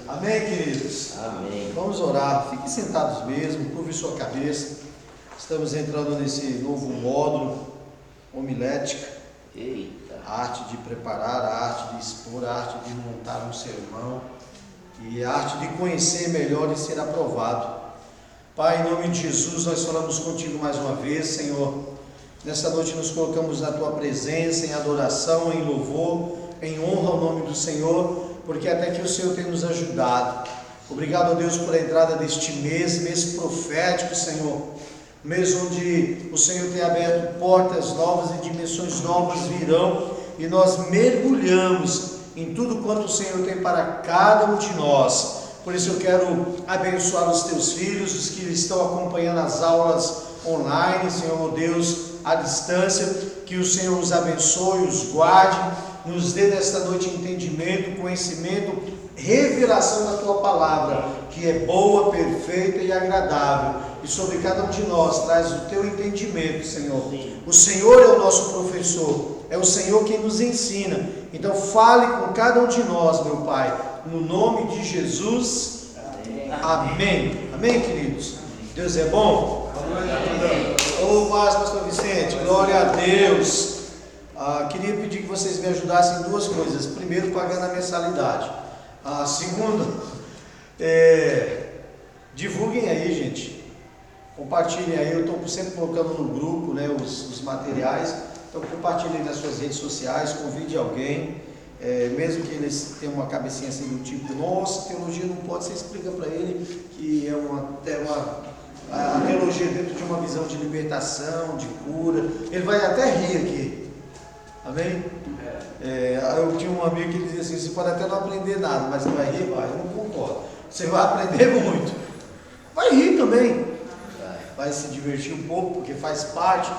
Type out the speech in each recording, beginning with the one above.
Amém, queridos? Amém. Vamos orar. Fiquem sentados mesmo, curve sua cabeça. Estamos entrando nesse novo módulo, homilética. Eita. A arte de preparar, a arte de expor, a arte de montar um sermão e a arte de conhecer melhor e ser aprovado. Pai, em nome de Jesus, nós falamos contigo mais uma vez, Senhor. Nessa noite nos colocamos na tua presença, em adoração, em louvor, em honra ao nome do Senhor, porque até que o Senhor tem nos ajudado. Obrigado a Deus por a entrada deste mês profético, Senhor. Mês onde o Senhor tem aberto portas novas e dimensões novas virão, e nós mergulhamos em tudo quanto o Senhor tem para cada um de nós. Por isso eu quero abençoar os teus filhos, os que estão acompanhando as aulas online, Senhor Deus, à distância, que o Senhor os abençoe, os guarde, nos dê nesta noite entendimento, conhecimento, revelação da tua palavra, que é boa, perfeita e agradável. E sobre cada um de nós traz o teu entendimento, Senhor. O Senhor é o nosso professor, é o Senhor quem nos ensina. Então fale com cada um de nós, meu Pai, no nome de Jesus. Amém. Amém, queridos? Deus é bom? Ô, pastor Vicente, glória a Deus. Queria pedir que vocês me ajudassem em duas coisas. Primeiro, pagando a mensalidade. Segundo, divulguem aí, gente. Compartilhem aí. Eu estou sempre colocando no grupo, né, os materiais. Então compartilhem nas suas redes sociais. Convide alguém. Mesmo que eles tenham uma cabecinha assim do tipo, nossa, teologia não pode, você explica para ele que a teologia dentro de uma visão de libertação, de cura. Ele vai até rir aqui. Amém? Eu tinha um amigo que dizia assim, você pode até não aprender nada, mas vai rir? Vai, eu não concordo. Você vai aprender muito. Vai rir também. Vai se divertir um pouco, porque faz parte.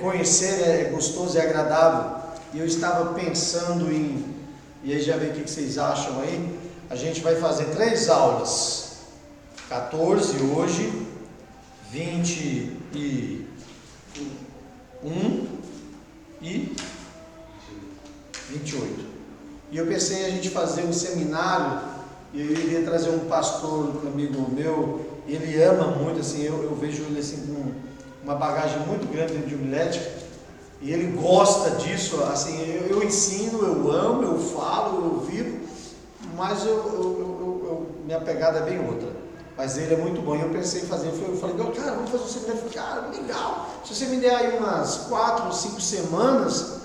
Conhecer é gostoso e agradável. E eu estava pensando e aí já vê o que vocês acham aí. A gente vai fazer 3 aulas. 14 hoje, 21 e 28. E eu pensei em a gente fazer um seminário, e eu iria trazer um pastor, um amigo meu, ele ama muito, assim, eu vejo ele assim com uma bagagem muito grande de homilética, e ele gosta disso, assim, eu ensino, eu amo, eu falo, eu vivo, mas minha pegada é bem outra. Mas ele é muito bom, e eu pensei em fazer, eu falei, cara, vamos fazer um seminário. Eu falei, cara, legal, se você me der aí umas 4 ou 5 semanas,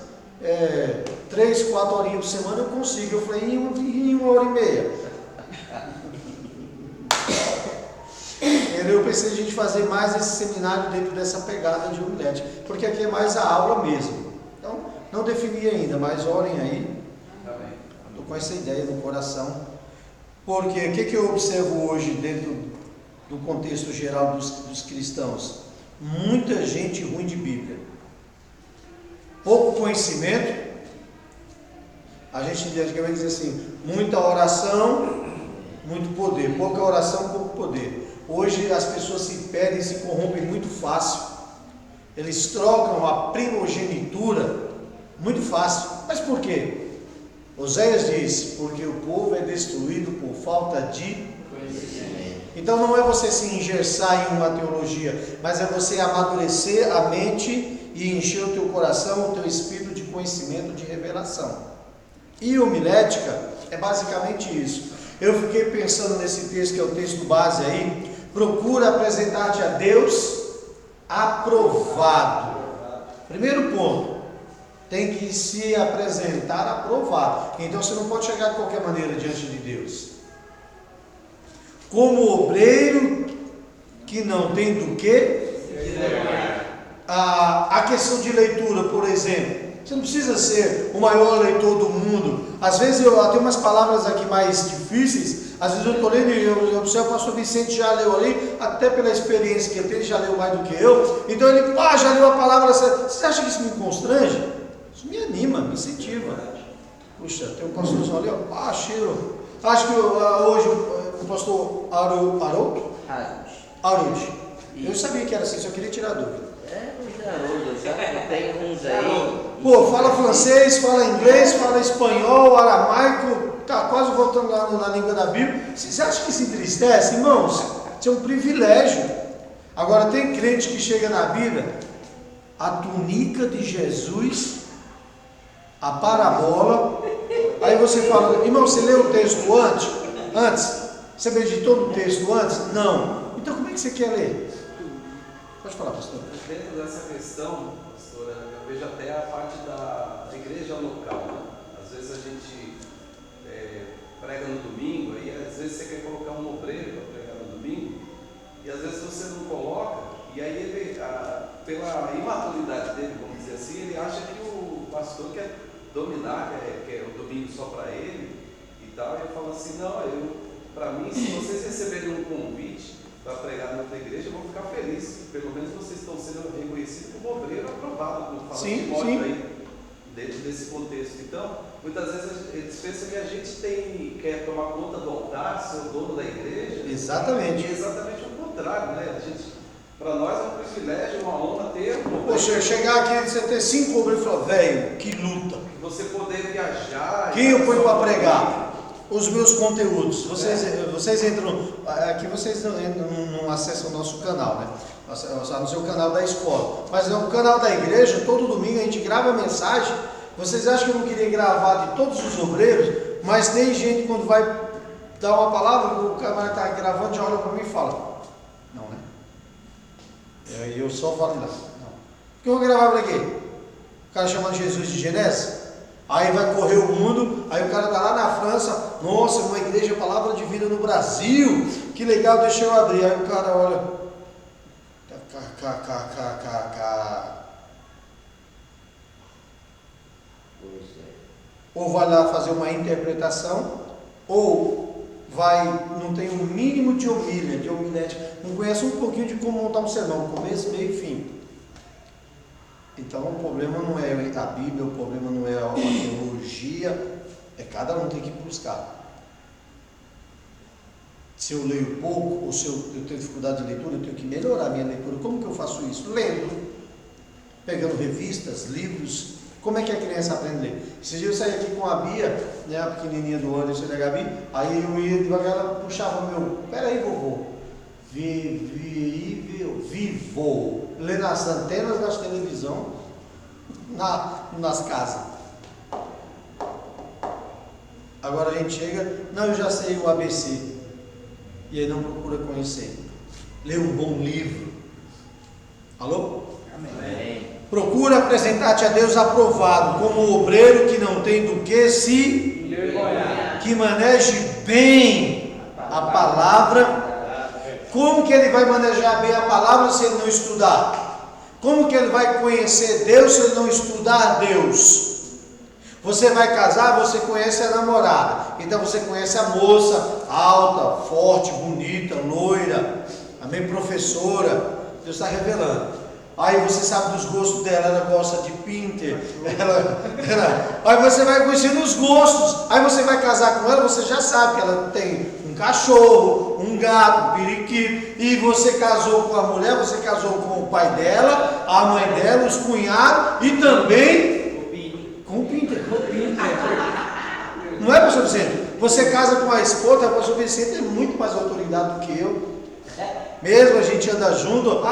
3, 4 horinhas por semana eu consigo. Eu falei, em 1 hora e meia. Eu pensei a gente fazer mais esse seminário dentro dessa pegada de homilética, porque aqui é mais a aula mesmo. Então, não defini ainda, mas orem aí. Estou com essa ideia no coração. Porque o que eu observo hoje dentro do contexto geral dos cristãos? Muita gente ruim de Bíblia. Pouco conhecimento. A gente antigamente dizia assim, muita oração, muito poder. Pouca oração, pouco poder. Hoje as pessoas se perdem e se corrompem muito fácil. Eles trocam a primogenitura muito fácil. Mas por quê? Oséias diz, porque o povo é destruído por falta de conhecimento. Então não é você se engessar em uma teologia, mas é você amadurecer a mente e encher o teu coração, o teu espírito de conhecimento, de revelação. E homilética é basicamente isso. Eu fiquei pensando nesse texto, que é o texto base aí, procura apresentar-te a Deus aprovado. Primeiro ponto. Tem que se apresentar aprovado. Então você não pode chegar de qualquer maneira diante de Deus. Como obreiro que não tem do que? A questão de leitura, por exemplo. Você não precisa ser o maior leitor do mundo. Às vezes eu tenho umas palavras aqui mais difíceis. Às vezes eu estou lendo e eu observo, o pastor Vicente já leu ali, até pela experiência que ele tem, já leu mais do que eu. Então ele já leu a palavra. Você acha que isso me constrange? Isso me anima, me incentiva. Puxa, tem um pastorzão ali, cheiro. Acho que hoje o pastor Harold. Eu sabia que era assim, só queria tirar a dúvida. Os Haroldos, sabe? Tem uns aí Pô, fala francês, fala inglês, fala espanhol, aramaico, tá quase voltando lá na língua da Bíblia. Você acha que se entristece, irmãos? Isso é um privilégio. Agora tem crente que chega na Bíblia, a túnica de Jesus, a parabola. Aí você fala, irmão, você leu o texto antes? Você meditou no texto antes? Não. Então como é que você quer ler? Pode falar, pastor. Dentro dessa questão, pastora, eu vejo até a parte da igreja local, né? Às vezes a gente prega no domingo, aí às vezes você quer colocar um obreiro para pregar no domingo, e às vezes você não coloca, e aí ele, pela imaturidade dele, vamos dizer assim, ele acha que o pastor quer dominar, quer o domingo só para ele e tal, e eu falo assim, não, para mim, se vocês receberem um convite para pregar na outra igreja, eu vou ficar feliz. Pelo menos vocês estão sendo reconhecidos como obreiro aprovado, como fala Timóteo aí, dentro desse contexto. Então, muitas vezes eles pensam que a gente quer tomar conta do altar, ser o dono da igreja. Exatamente. E é exatamente o contrário, né? Para nós é um privilégio, uma honra ter um Poxa, chegar aqui e você ter 5 obreiros e falar, velho, que luta. Você poder viajar. Quem eu ponho para pregar? Os meus conteúdos. Vocês entram aqui, vocês não acessam o nosso canal, né? No seu canal da escola, mas no canal da igreja, todo domingo a gente grava mensagem. Vocês acham que eu não queria gravar de todos os obreiros? Mas tem gente quando vai dar uma palavra, o cara está gravando, já olha para mim e fala, não, né? Eu só falo, não. Porque eu vou gravar para quê? O cara chamando Jesus de Genésio? Aí vai correr o mundo, aí o cara está lá na França, nossa, uma igreja Palavra de Vida no Brasil, que legal, deixa eu abrir. Aí o cara olha, ou vai lá fazer uma interpretação, ou não tem um mínimo de homilete, não conhece um pouquinho de como montar um sermão, começo, meio e fim. Então o problema não é a Bíblia, o problema não é a teologia, cada um tem que buscar. Se eu leio pouco, ou se eu tenho dificuldade de leitura, eu tenho que melhorar a minha leitura. Como que eu faço isso? Lendo, pegando revistas, livros. Como é que a criança aprende a ler? Esses dias eu saí aqui com a Bia, né, a pequenininha do Anderson e da Gabi, aí eu ia devagar, ela puxava o meu, peraí vovô, vivo, lê nas antenas das televisão, nas casas. Agora a gente chega, não, eu já sei o ABC, e aí não procura conhecer. Lê um bom livro. Alô? Amém. Procura apresentar-te a Deus aprovado, como obreiro que não tem do que se envergonhar, que maneje bem a palavra. Como que ele vai manejar bem a palavra se ele não estudar? Como que ele vai conhecer Deus se ele não estudar Deus? Você vai casar, você conhece a namorada, então você conhece a moça alta, forte, bonita, loira, amém, professora, Deus está revelando. Aí você sabe dos gostos dela, ela gosta de pinter, aí você vai conhecendo os gostos, aí você vai casar com ela, você já sabe que ela tem um cachorro, um gato, um periquito, e você casou com a mulher, você casou com o pai dela, a mãe dela, os cunhados, e também com o pinter. Não é, pastor Vicente? Você casa com a esposa, o pastor Vicente tem muito mais autoridade do que eu, mesmo a gente anda junto,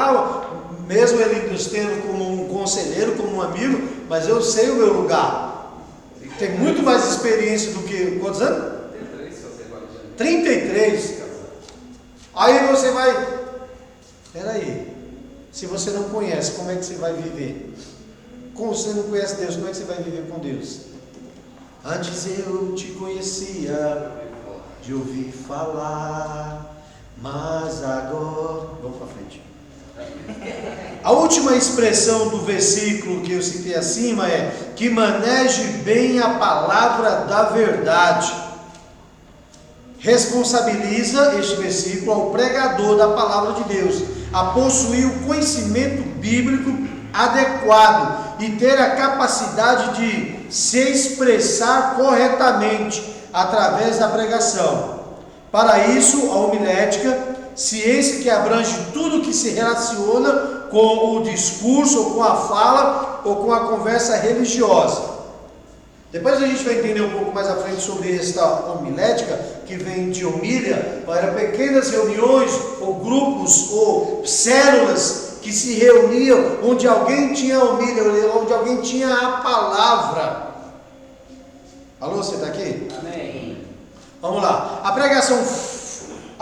mesmo ele nos tendo como um conselheiro, como um amigo, mas eu sei o meu lugar. Tem muito mais experiência do que, quantos anos? 33. Aí você vai, peraí, se você não conhece, como é que você vai viver? Como você não conhece Deus, como é que você vai viver com Deus? Antes eu te conhecia, de ouvir falar, mas agora, vamos para frente. A última expressão do versículo que eu citei acima é que maneje bem a palavra da verdade. Responsabiliza este versículo ao pregador da palavra de Deus a possuir o conhecimento bíblico adequado e ter a capacidade de se expressar corretamente através da pregação. Para isso, a homilética, ciência que abrange tudo que se relaciona com o discurso ou com a fala, ou com a conversa religiosa. Depois a gente vai entender um pouco mais à frente sobre esta homilética, que vem de homília, para pequenas reuniões, ou grupos, ou células que se reuniam, onde alguém tinha homília, onde alguém tinha a palavra. Alô, você está aqui? Amém. Vamos lá. A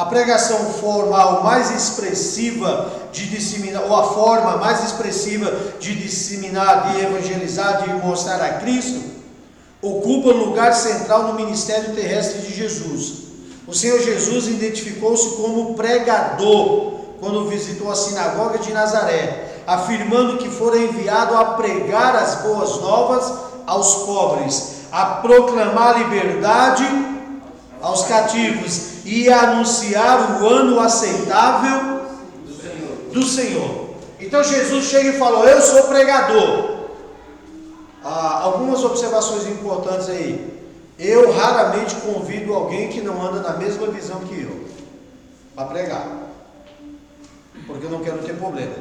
pregação formal mais expressiva de disseminar, ou a forma mais expressiva de disseminar, de evangelizar, de mostrar a Cristo, ocupa um lugar central no ministério terrestre de Jesus. O Senhor Jesus identificou-se como pregador quando visitou a sinagoga de Nazaré, afirmando que fora enviado a pregar as boas novas aos pobres, a proclamar liberdade aos cativos e a anunciar o ano aceitável do Senhor. Então Jesus chega e falou: eu sou pregador. Algumas observações importantes aí. Eu raramente convido alguém que não anda na mesma visão que eu para pregar, porque eu não quero ter problema.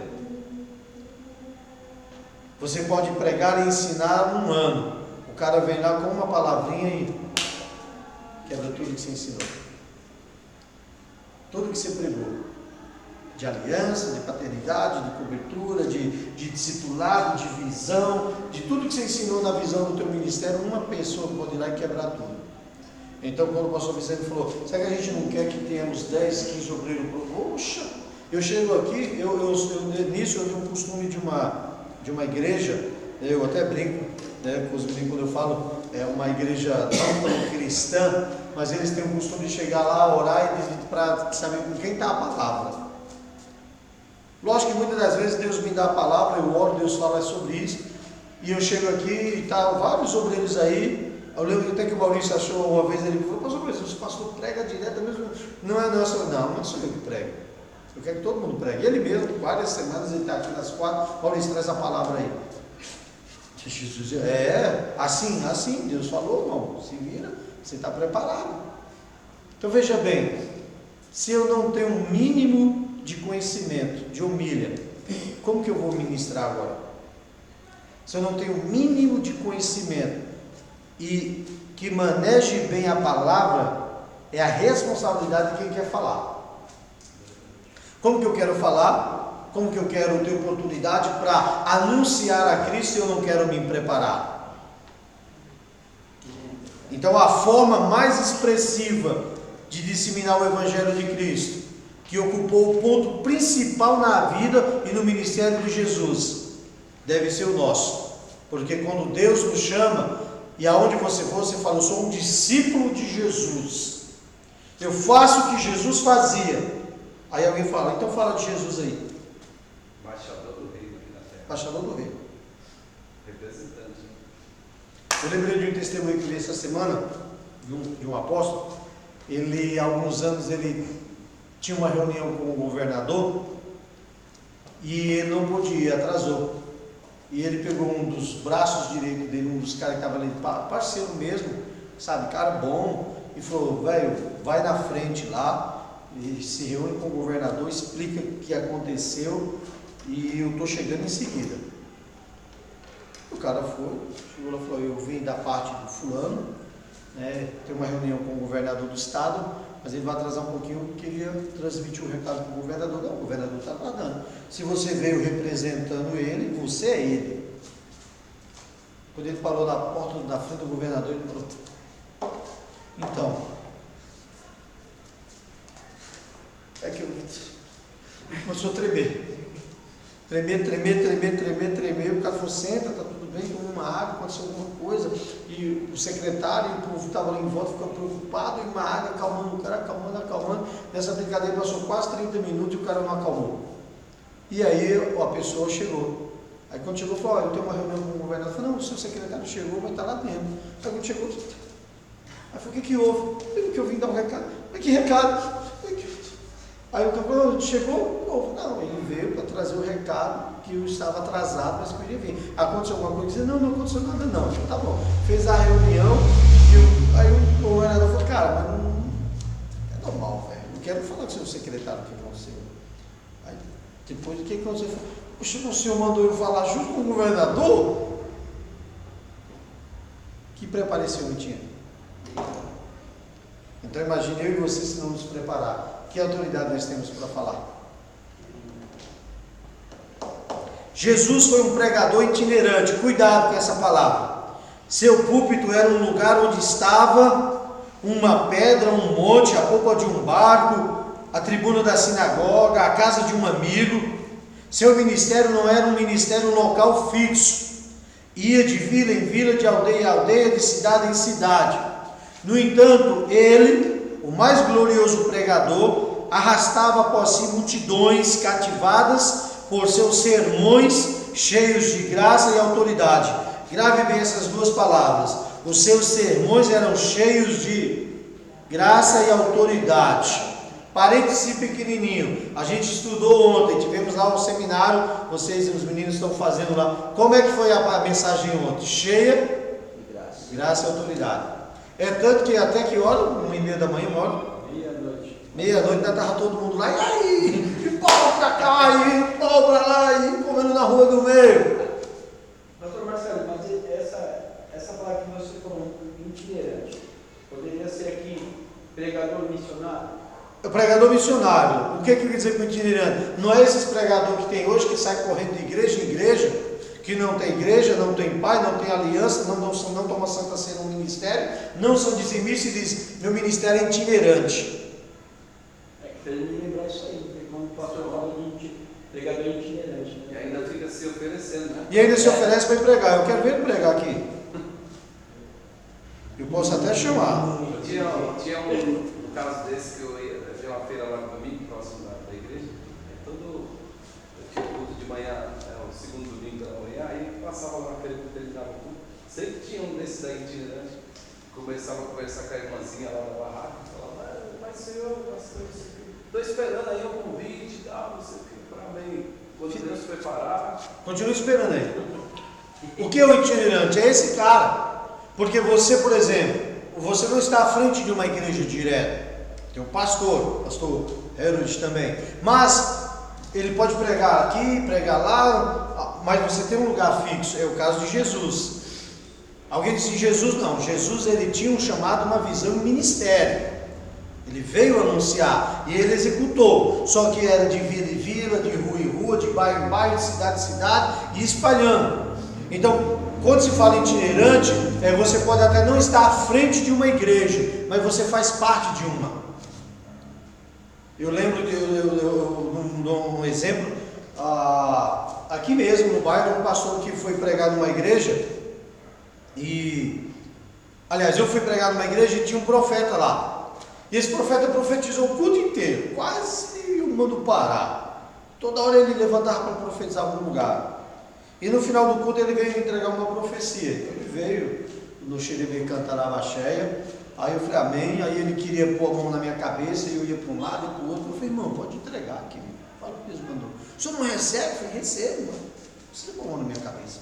Você pode pregar e ensinar um ano, o cara vem lá com uma palavrinha e quebra tudo que você ensinou, tudo que você pregou, de aliança, de paternidade, de cobertura, de discipulado, de visão, de tudo que você ensinou na visão do teu ministério. Uma pessoa pode ir lá e quebrar tudo. Então, quando o pastor Vicente falou: será que a gente não quer que tenhamos 10, 15 obreiros? Poxa, eu chego aqui, nisso eu tenho um costume de uma igreja, eu até brinco, né, com os meninos quando eu falo, é uma igreja não tão cristã, mas eles têm o costume de chegar lá, orar e para saber com quem está a palavra. Lógico que muitas das vezes Deus me dá a palavra, eu oro, Deus fala sobre isso, e eu chego aqui e está vários obreiros aí. Eu lembro até que o Maurício achou uma vez, ele falou: pastor, o pastor prega direto mesmo, não sou eu que prego, eu quero que todo mundo pregue. Ele mesmo, várias semanas, ele está aqui nas 4, Maurício, traz a palavra aí. Jesus, assim, Deus falou, irmão, se vira, você está preparado. Então veja bem, se eu não tenho um mínimo de conhecimento, de homília, como que eu vou ministrar agora? Se eu não tenho o mínimo de conhecimento e que maneje bem a palavra, é a responsabilidade de quem quer falar. Como que eu quero falar? Como que eu quero ter oportunidade para anunciar a Cristo se eu não quero me preparar? Então a forma mais expressiva de disseminar o Evangelho de Cristo, que ocupou o ponto principal na vida e no ministério de Jesus, deve ser o nosso. Porque quando Deus nos chama, e aonde você for, você fala: eu sou um discípulo de Jesus, eu faço o que Jesus fazia. Aí alguém fala: então fala de Jesus aí. Embaixador do reino aqui na terra. Embaixador do reino. Representante. Eu lembrei de um testemunho que eu li essa semana, de um apóstolo. Ele, há alguns anos, ele tinha uma reunião com o governador e ele não pôde ir, atrasou. E ele pegou um dos braços direitos dele, um dos caras que estava ali, parceiro mesmo, sabe, cara bom, e falou: velho, vai na frente lá, e se reúne com o governador, explica o que aconteceu e eu estou chegando em seguida. O cara foi, chegou lá e falou: eu vim da parte do fulano, né, tem uma reunião com o governador do estado, mas ele vai atrasar um pouquinho porque ele ia transmitir o recado para o governador. Não, o governador está aguardando. Se você veio representando ele, você é ele. Quando ele parou na porta da frente do governador, ele falou: então, é que eu começou a tremer. Tremer. O cara falou: senta, está tudo bem, toma uma água, aconteceu alguma coisa. E o secretário e o povo estava ali em volta, ficou preocupado, e uma água acalmando o cara, acalmando. Nessa brincadeira passou quase 30 minutos e o cara não acalmou. E aí a pessoa chegou. Aí quando chegou, falou: eu tenho uma reunião com o governador. Eu falei: não, o seu secretário chegou, mas está lá dentro. Aí quando chegou, aí falou: o que houve? Que eu vim dar um recado. Mas que recado? Aí o cara falou: chegou? Não, ele veio para trazer o recado que eu estava atrasado, mas podia vir. Aconteceu alguma coisa? Ele disse: não aconteceu nada não. Então, tá bom. Fez a reunião, aí o governador falou: cara, mas não é normal, velho. Não quero falar com o seu secretário o que aconteceu. Aí depois o que aconteceu? Poxa, o senhor mandou eu falar junto com o governador? Que preparo esse homem tinha? Então imagine eu e você se não nos preparar. Que autoridade nós temos para falar? Jesus foi um pregador itinerante. Cuidado com essa palavra. Seu púlpito era um lugar onde estava uma pedra, um monte, a popa de um barco, a tribuna da sinagoga, a casa de um amigo. Seu ministério não era um ministério local fixo. Ia de vila em vila, de aldeia em aldeia, de cidade em cidade. No entanto, ele, o mais glorioso pregador, arrastava após si multidões cativadas por seus sermões cheios de graça e autoridade. Grave bem essas duas palavras. Os seus sermões eram cheios de graça e autoridade. Parêntese pequenininho. A gente estudou ontem, tivemos lá um seminário, vocês e os meninos estão fazendo lá. Como é que foi a mensagem ontem? Cheia de graça e autoridade. É tanto que até que hora? 1h30 da manhã, uma hora? Meia-noite, ainda estava todo mundo lá, e aí? E pau pra cá, e pau pra lá, e comendo na rua do meio. Pastor Marcelo, mas essa palavra que você falou, itinerante, poderia ser aqui pregador missionário? O pregador missionário, o que quer dizer com itinerante? Não é esses pregadores que tem hoje que sai correndo de igreja em igreja, que não tem igreja, não tem pai, não tem aliança, não toma Santa Ceia no ministério, não são dizimistas e dizem, meu ministério é itinerante. Para ele me lembrar isso aí, porque quando o pastor fala de pregador itinerante, né? E ainda fica se oferecendo, né? E ainda se oferece para ir pregar. Eu quero ver ele pregar aqui. Eu posso até chamar. Tinha um caso desse que eu ia uma feira lá no domingo, próximo da igreja. Eu tinha culto de manhã, o segundo domingo da manhã, aí passava lá na feira que terminava o culto. Sempre tinha um desses aí itinerante. Começava a conversar com a irmãzinha lá na barraca, falava, mas senhor, estou esperando aí um convite e tal, não sei o que, para mim, quando Deus preparar. Continua esperando aí. O que é o itinerante? É esse cara. Porque você, por exemplo, você não está à frente de uma igreja direta. Tem um pastor Herodes também. Mas ele pode pregar aqui, pregar lá, mas você tem um lugar fixo. É o caso de Jesus. Alguém disse Jesus? Não. Jesus ele tinha um chamado, uma visão e um ministério. Ele veio anunciar e ele executou. Só que era de vila em vila, de rua em rua, de bairro em bairro, de cidade em cidade e espalhando. Então, quando se fala itinerante, você pode até não estar à frente de uma igreja, mas você faz parte de uma. Eu lembro que eu dou um exemplo, aqui mesmo no bairro, um pastor que foi pregar numa igreja, aliás, eu fui pregar numa igreja e tinha um profeta lá, e esse profeta profetizou o culto inteiro, quase o mundo parar, toda hora ele levantava para profetizar em algum lugar, e no final do culto ele veio me entregar uma profecia. Então ele veio no Xerebe Cantarabaxéia. Aí eu falei amém. Aí ele queria pôr a mão na minha cabeça e eu ia para um lado e para o outro. Eu falei, irmão, pode entregar aqui. Fala o que Deus mandou. O senhor não recebe? Eu falei, recebo, mano. Você pôr a mão na minha cabeça.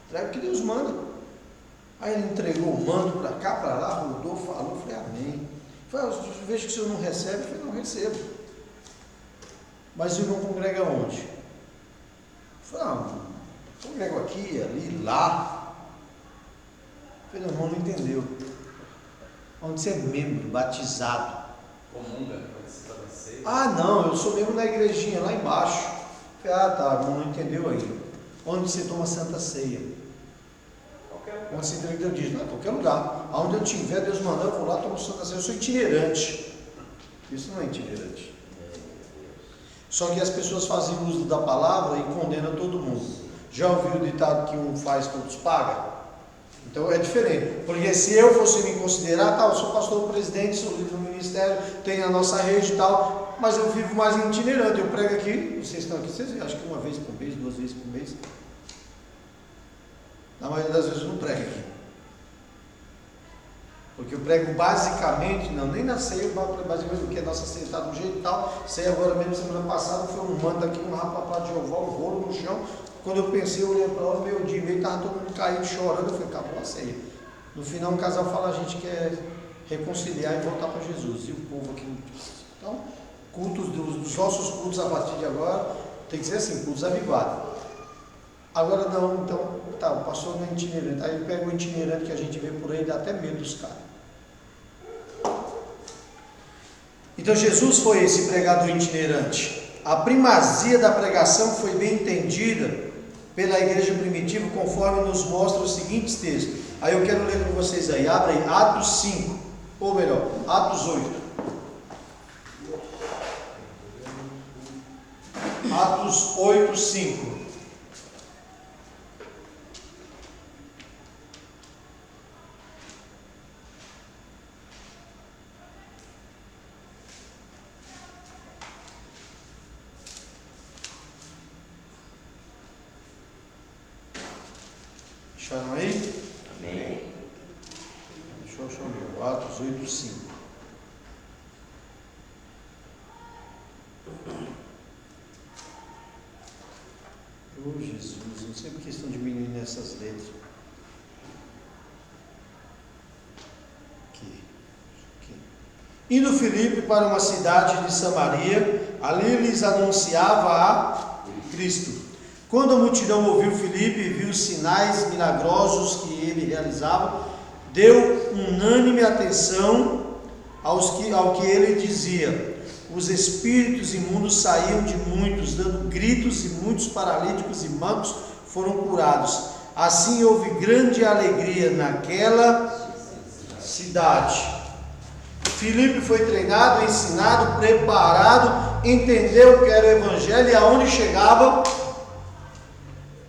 Entrega o que Deus manda. Aí ele entregou o mando para cá, para lá, rodou, falou. Eu falei amém. Eu falei, eu vejo que o senhor não recebe. Eu falei, não recebo. Mas o irmão congrega onde? Eu falei, congrego aqui, ali, lá. Eu falei, irmão, não entendeu. Onde você é membro, batizado. Comunga, participa da ceia. Não, eu sou membro da igrejinha lá embaixo. Eu falei, tá, irmão, não entendeu ainda. Onde você toma Santa Ceia? Qualquer lugar. Onde você entrega o dízimo? Qualquer lugar. Aonde eu tiver, Deus mandar, eu vou lá, tomo Santa Ceia. Eu sou itinerante. Isso não é itinerante. Só que as pessoas fazem uso da palavra e condenam todo mundo. Já ouviu o ditado que um faz, todos pagam? Então é diferente, porque se eu fosse me considerar, eu sou pastor presidente, sou líder do ministério, tenho a nossa rede e tal, mas eu vivo mais em itinerante, eu prego aqui, vocês estão aqui, vocês acham que uma vez por mês, 2 vezes por mês? Na maioria das vezes eu não prego aqui, porque eu prego basicamente, nem na ceia, eu prego basicamente porque a nossa ceia está do jeito e tal. Ceia agora mesmo, semana passada, foi um manto aqui, um rapapá de Jeová, um rolo no chão. Quando eu pensei, eu olhei para lá, meio-dia e meio, estava todo mundo caído, chorando. Eu falei, acabou a ceia. No final, um casal fala, a gente quer reconciliar e voltar para Jesus. E o povo aqui. Então, cultos dos nossos cultos a partir de agora, tem que ser assim, cultos avivados. Agora não, então, tá, o pastor não é itinerante. Aí pega o itinerante que a gente vê por aí, dá até medo dos caras. Então Jesus foi esse pregador itinerante. A primazia da pregação foi bem entendida pela igreja primitiva, conforme nos mostra os seguintes textos. Aí eu quero ler com vocês aí, abre aí, Atos 5, ou melhor, Atos 8. Atos 8, 5. Acharam aí? Amém. Deixa eu ver. Atos 8, 5. Oh Jesus, não sei porque estão diminuindo essas letras. Aqui. Indo Filipe para uma cidade de Samaria, ali lhes anunciava a Cristo. Quando a multidão ouviu Filipe e viu os sinais milagrosos que ele realizava, deu unânime atenção ao que ele dizia. Os espíritos imundos saíam de muitos, dando gritos, e muitos paralíticos e mancos foram curados. Assim houve grande alegria naquela cidade. Filipe foi treinado, ensinado, preparado, entendeu o que era o evangelho e aonde chegava.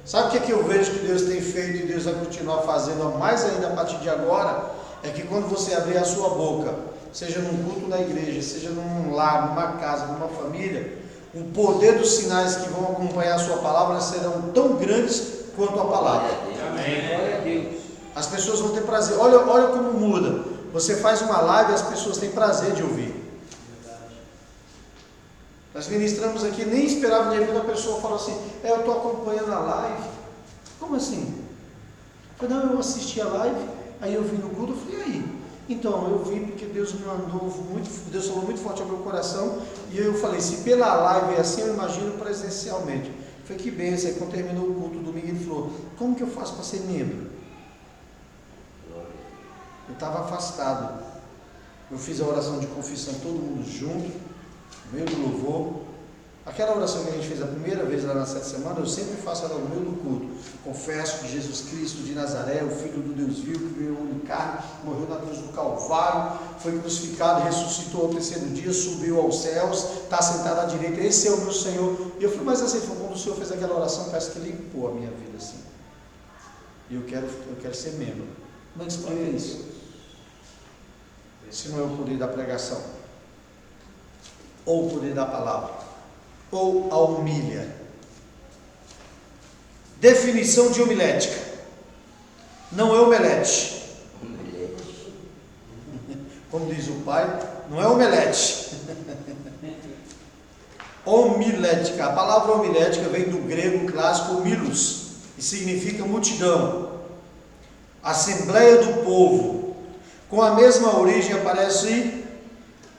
Sabe o que eu vejo que Deus tem feito e Deus vai continuar fazendo mais ainda a partir de agora? É que quando você abrir a sua boca, seja num culto na igreja, seja num lar, numa casa, numa família, o poder dos sinais que vão acompanhar a sua palavra serão tão grandes quanto a palavra. Amém. Glória a Deus. As pessoas vão ter prazer. Olha como muda. Você faz uma live e as pessoas têm prazer de ouvir. Nós ministramos aqui, nem esperava, de repente a pessoa fala assim: eu estou acompanhando a live. Como assim? Eu falei: não, eu assisti a live, aí eu vim no culto, eu falei: e aí? Então, eu vim porque Deus me mandou muito, Deus falou muito forte ao meu coração, e eu falei: se pela live é assim, eu imagino presencialmente. Eu falei: que bênção. Aí quando terminou o culto domingo, ele falou: como que eu faço para ser membro? Eu estava afastado. Eu fiz a oração de confissão, todo mundo junto, no meio do louvor. Aquela oração que a gente fez a primeira vez lá na 7 semanas, eu sempre faço ela no meio do culto. Confesso que Jesus Cristo de Nazaré, o Filho do Deus vivo, que veio em carne, morreu na cruz do Calvário, foi crucificado, ressuscitou ao terceiro dia, subiu aos céus, está sentado à direita, esse é o meu Senhor. E eu falei: mas assim, quando o Senhor fez aquela oração, parece que limpou a minha vida assim. E eu quero ser membro. Como é que explica isso? Se não é o poder da pregação, ou o poder da palavra, ou a humilha. Definição de homilética: não é omelete. Como diz o pai, não é omelete. Homilética, a palavra homilética vem do grego clássico homilos, e significa multidão, assembleia do povo. Com a mesma origem aparece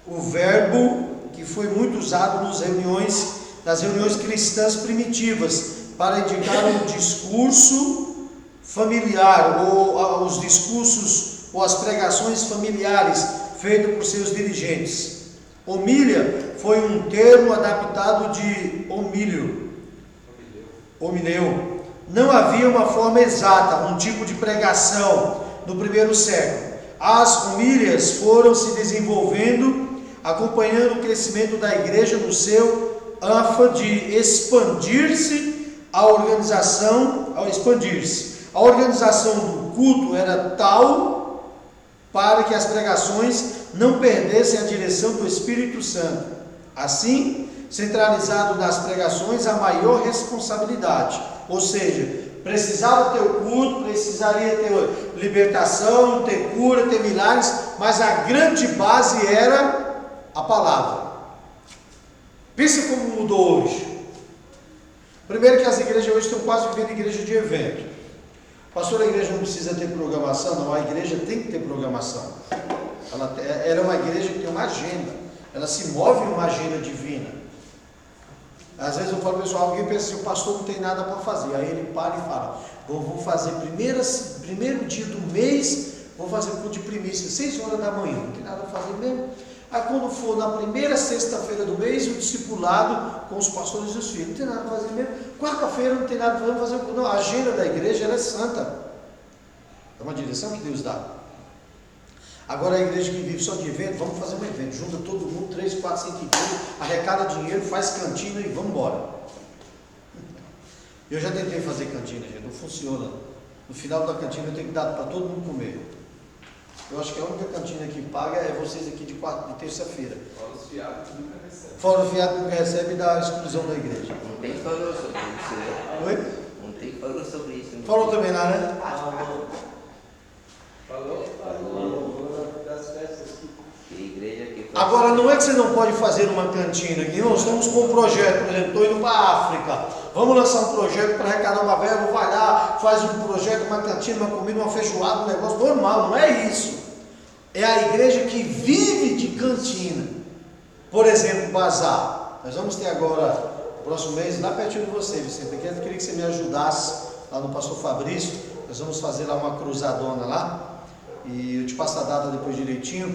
o verbo que foi muito usado nas reuniões cristãs primitivas, para indicar um discurso familiar, ou os discursos ou as pregações familiares feitas por seus dirigentes. Homília foi um termo adaptado de homileu. Não havia uma forma exata, um tipo de pregação no primeiro século. As homílias foram se desenvolvendo, acompanhando o crescimento da igreja no seu ânfã de expandir-se. A organização do culto era tal para que as pregações não perdessem a direção do Espírito Santo. Assim, centralizado nas pregações, a maior responsabilidade, ou seja, precisava ter o culto, precisaria ter libertação, ter cura, ter milagres, mas a grande base era a palavra. Pensa como mudou hoje. Primeiro que as igrejas hoje estão quase vivendo igreja de evento. Pastor, a igreja não precisa ter programação? Não, a igreja tem que ter programação. Ela é uma igreja que tem uma agenda. Ela se move em uma agenda divina. Às vezes eu falo, pessoal, alguém pensa assim, o pastor não tem nada para fazer. Aí ele para e fala, vou fazer primeiro dia do mês, vou fazer culto de primícia, 6 horas da manhã, não tem nada para fazer mesmo. Aí quando for na primeira sexta-feira do mês, o discipulado com os pastores e os filhos, não tem nada para fazer mesmo. Quarta-feira não tem nada para fazer. Não, a agenda da igreja ela é santa. É uma direção que Deus dá. Agora a igreja que vive só de evento, vamos fazer um evento, junta todo mundo, 3, 4, 5 igrejas, arrecada dinheiro, faz cantina e vamos embora. Eu já tentei fazer cantina, gente, não funciona. No final da cantina eu tenho que dar para todo mundo comer. Eu acho que a única cantina que paga é vocês aqui de terça-feira. Fora os fiados que nunca recebem. Fora o fiado que nunca recebe da exclusão da igreja. Não tem que falar sobre isso, né? Oi? Não tem que falar sobre isso. Né? Falou também lá, né? Falou? Das festas aqui. Que igreja que Agora não é que você não pode fazer uma cantina aqui, nós estamos com um projeto, por exemplo, estou indo para a África, vamos lançar um projeto para arrecadar uma verba, vai lá, faz um projeto, uma cantina, uma comida, uma feijoada, um negócio normal, não é isso. É a igreja que vive de cantina. Por exemplo, bazar. Nós vamos ter agora, no próximo mês, lá pertinho de você, Vicente, eu queria que você me ajudasse lá no Pastor Fabrício, nós vamos fazer lá uma cruzadona lá, e eu te passo a data depois direitinho.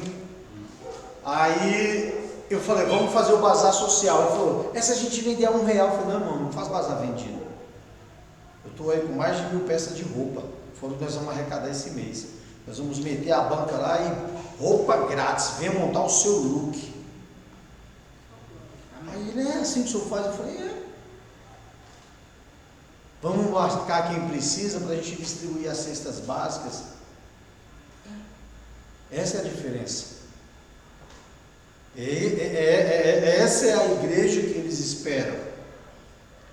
Aí eu falei, vamos fazer o bazar social. Ele falou, se a gente vender a R$1? Eu falei, não, irmão, não faz bazar vendido. Eu estou aí com mais de 1000 peças de roupa. Foram que nós vamos arrecadar esse mês. Nós vamos meter a banca lá e roupa grátis, venha montar o seu look. Aí ele, é assim que o senhor faz? Eu falei, é. Vamos marcar quem precisa para a gente distribuir as cestas básicas. Essa é a diferença. Essa é a igreja que eles esperam.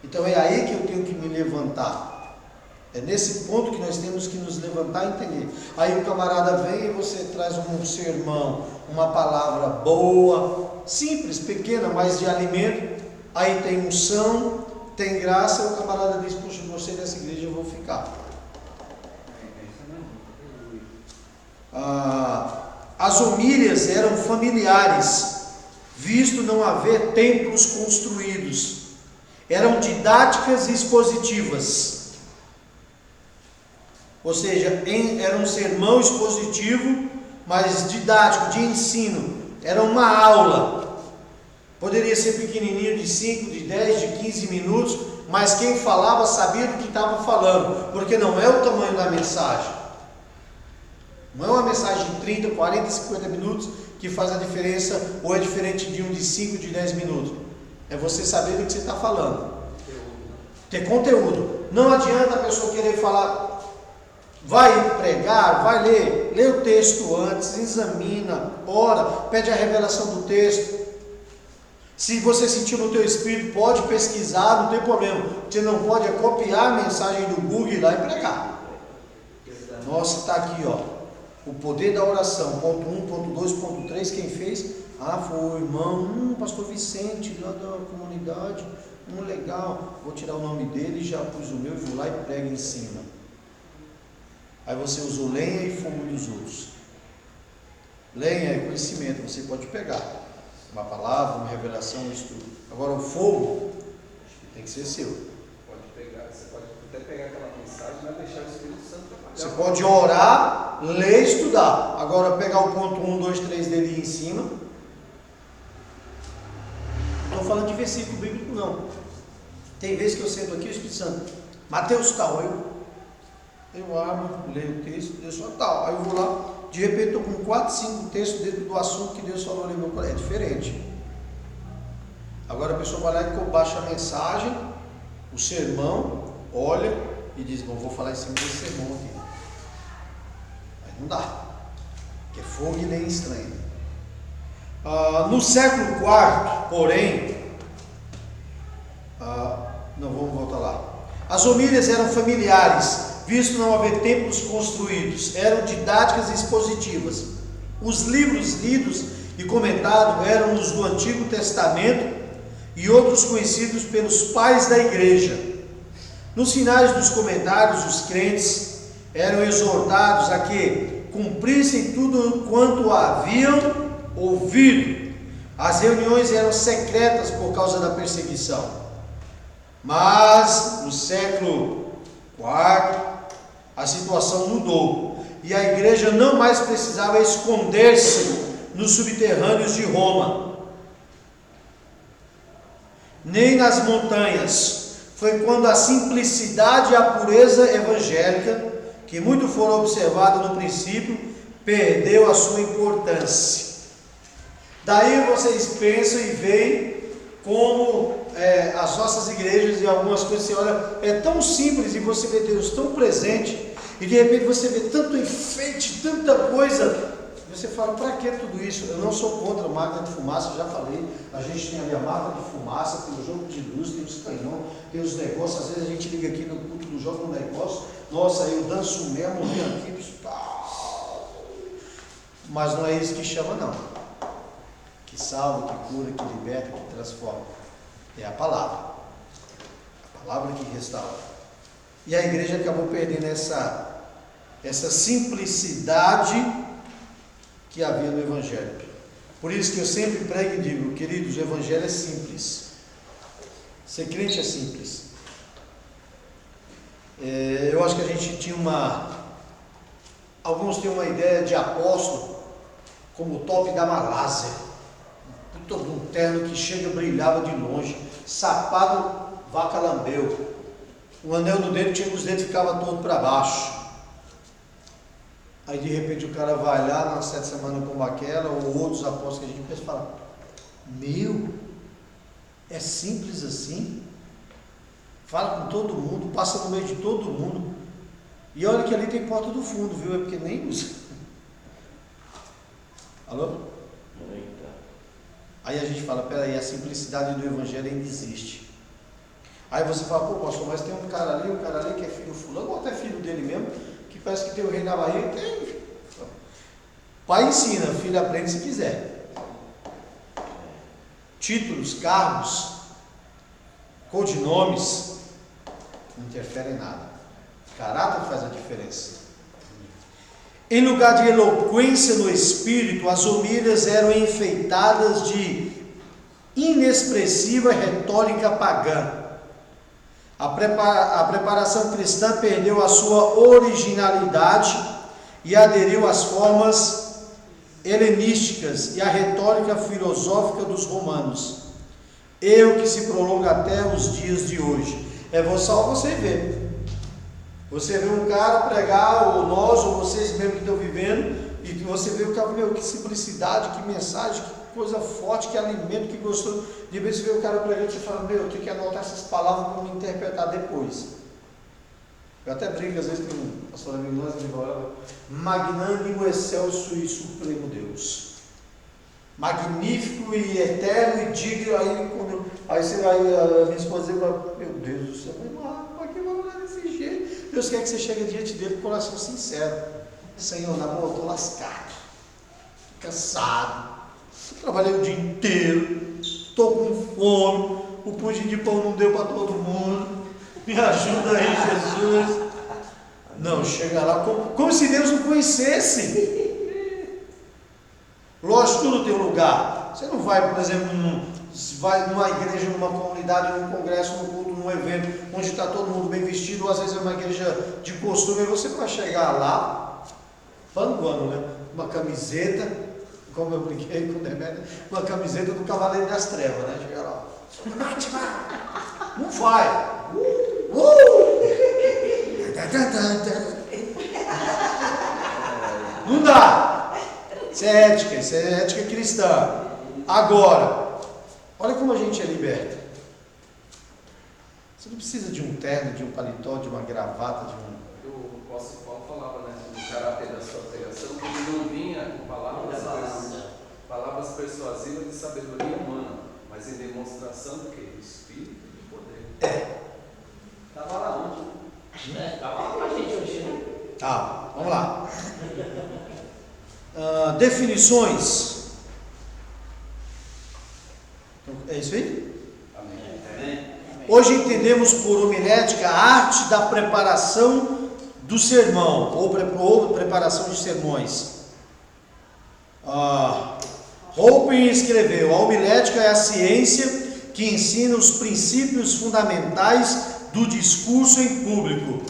Então é aí que eu tenho que me levantar. É nesse ponto que nós temos que nos levantar e entender. Aí o camarada vem e você traz um sermão, uma palavra boa, simples, pequena, mas de alimento. Aí tem unção, tem graça. E o camarada diz, puxa, gostei dessa igreja, eu vou ficar. As homílias eram familiares, visto não haver templos construídos. Eram didáticas e expositivas. Ou seja, era um sermão expositivo, mas didático, de ensino. Era uma aula. Poderia ser pequenininho, de 5, de 10, de 15 minutos, mas quem falava sabia do que estava falando, porque não é o tamanho da mensagem. Não é uma mensagem de 30, 40, 50 minutos que faz a diferença, ou é diferente de um de 5, de 10 minutos. É você saber do que você está falando. Ter conteúdo. Não adianta a pessoa querer falar, vai pregar, vai ler, lê o texto antes, examina, ora, pede a revelação do texto. Se você sentir no teu espírito, pode pesquisar, não tem problema. Você não pode copiar a mensagem do Google e ir lá e pregar. Nossa, está aqui, ó. O poder da oração, ponto 1, ponto 2, ponto 3, quem fez? Foi o irmão, pastor Vicente, lá da comunidade, legal, vou tirar o nome dele, já pus o meu e vou lá e prego em cima. Aí você usou lenha e fogo dos outros. Lenha é conhecimento, você pode pegar uma palavra, uma revelação, um estudo. Agora o fogo tem que ser seu. Você pode até pegar aquela mensagem, mas deixar o Espírito Santo trabalhar. Você pode orar, ler e estudar. Agora pegar o ponto 1, 2, 3 dele em cima. Não estou falando de versículo bíblico, não. Tem vezes que eu sento aqui, o Espírito Santo, Mateus tal, eu abro, leio o texto, Deus fala tal. Aí eu vou lá, de repente estou com 4, 5 textos dentro do assunto que Deus falou no meu coração. É diferente. Agora a pessoa vai lá e baixa a mensagem, o sermão, olha e diz, bom, vou falar em cima desse sermão aqui. Mas não dá, que é fogo e nem estranho. No século IV, porém, não vamos voltar lá. As homílias eram familiares, visto não haver templos construídos, eram didáticas e expositivas. Os livros lidos e comentados eram os do Antigo Testamento e outros conhecidos pelos pais da igreja. Nos finais dos comentários, os crentes eram exortados a que cumprissem tudo quanto haviam ouvido. As reuniões eram secretas por causa da perseguição. Mas no século IV a situação mudou e a igreja não mais precisava esconder-se nos subterrâneos de Roma, nem nas montanhas. Foi quando a simplicidade e a pureza evangélica, que muito foram observadas no princípio, perdeu a sua importância. Daí vocês pensam e veem como as nossas igrejas e algumas coisas, você olha, é tão simples e você vê Deus tão presente, e de repente você vê tanto enfeite, tanta coisa, você fala, para que tudo isso? Eu não sou contra a máquina de fumaça, eu já falei, a gente tem ali a máquina de fumaça, tem o jogo de luz, tem os canhões, tem os negócios, às vezes a gente liga aqui no culto do jogo um negócio, nossa, eu danço mesmo, vem aqui, mas não é isso que chama não, que salva, que cura, que liberta, que transforma, é a palavra que restaura. E a igreja acabou perdendo essa simplicidade que havia no Evangelho. Por isso que eu sempre prego e digo, queridos, o Evangelho é simples. Ser crente é simples. Eu acho que a gente tinha alguns têm uma ideia de apóstolo como o top da Malásia. Todo um terno que chega brilhava de longe, sapato vaca lambeu, o anel do dedo tinha os dedos ficavam todos para baixo. Aí de repente o cara vai lá nas 7 semanas com aquela, ou outros apóstolos que a gente pensa e fala, meu, é simples assim? Fala com todo mundo, passa no meio de todo mundo, e olha que ali tem porta do fundo, viu? É porque nem usa. Alô? Aí a gente fala, peraí, a simplicidade do Evangelho ainda existe. Aí você fala, pô pastor, mas tem um cara ali que é filho fulano, ou até filho dele mesmo, que parece que tem o rei na barriga, tem. Pai ensina, filho aprende se quiser. Títulos, cargos, codinomes, não interferem em nada. Caráter faz a diferença. Em lugar de eloquência no espírito, as homilhas eram enfeitadas de inexpressiva retórica pagã. A preparação cristã perdeu a sua originalidade e aderiu às formas helenísticas e à retórica filosófica dos romanos. Erro que se prolonga até os dias de hoje. É só você ver. Você vê um cara pregar, ou nós, ou vocês mesmo que estão vivendo, e você vê o cara, meu, que simplicidade, que mensagem, que coisa forte, que alimento, que gostoso. De vez você vê o cara pregando e você fala, meu, eu tenho que anotar essas palavras para me interpretar depois. Eu até brinco, às vezes, com o pastor amigo nós, ele fala, magnânimo, excelso e supremo Deus. Magnífico e eterno e digno. Aí você vai, a minha esposa diz, meu Deus do céu, para que vai olhar desse jeito? Deus quer que você chegue diante dele com o coração sincero. Senhor, na boa, eu estou lascado, cansado, trabalhei o dia inteiro, estou com fome, o pudim de pão não deu para todo mundo, me ajuda aí, Jesus. Não, chega lá como se Deus não conhecesse. Lógico, tudo tem um lugar. Você não vai, por exemplo, vai numa igreja, numa comunidade, num congresso, num culto, num evento, onde está todo mundo bem vestido, ou às vezes é uma igreja de costume, você vai chegar lá, panguando, né? Uma camiseta, como eu brinquei com o Demétrio, uma camiseta do Cavaleiro das Trevas, né? Chega lá, não vai. Não dá. Isso é ética cristã. Agora, olha como a gente é liberto. Você não precisa de um terno, de um paletó, de uma gravata, de um... O apóstolo Paulo falava, né, no caráter da sua pregação, que ele não vinha com palavras persuasivas de sabedoria humana, mas em demonstração do que? Do Espírito e do poder. Estava lá onde? Estava lá com a gente hoje. Tá, vamos lá. Definições. É isso aí? Amém. Hoje entendemos por homilética a arte da preparação do sermão, ou preparação de sermões. Houpen escreveu: a homilética é a ciência que ensina os princípios fundamentais do discurso em público.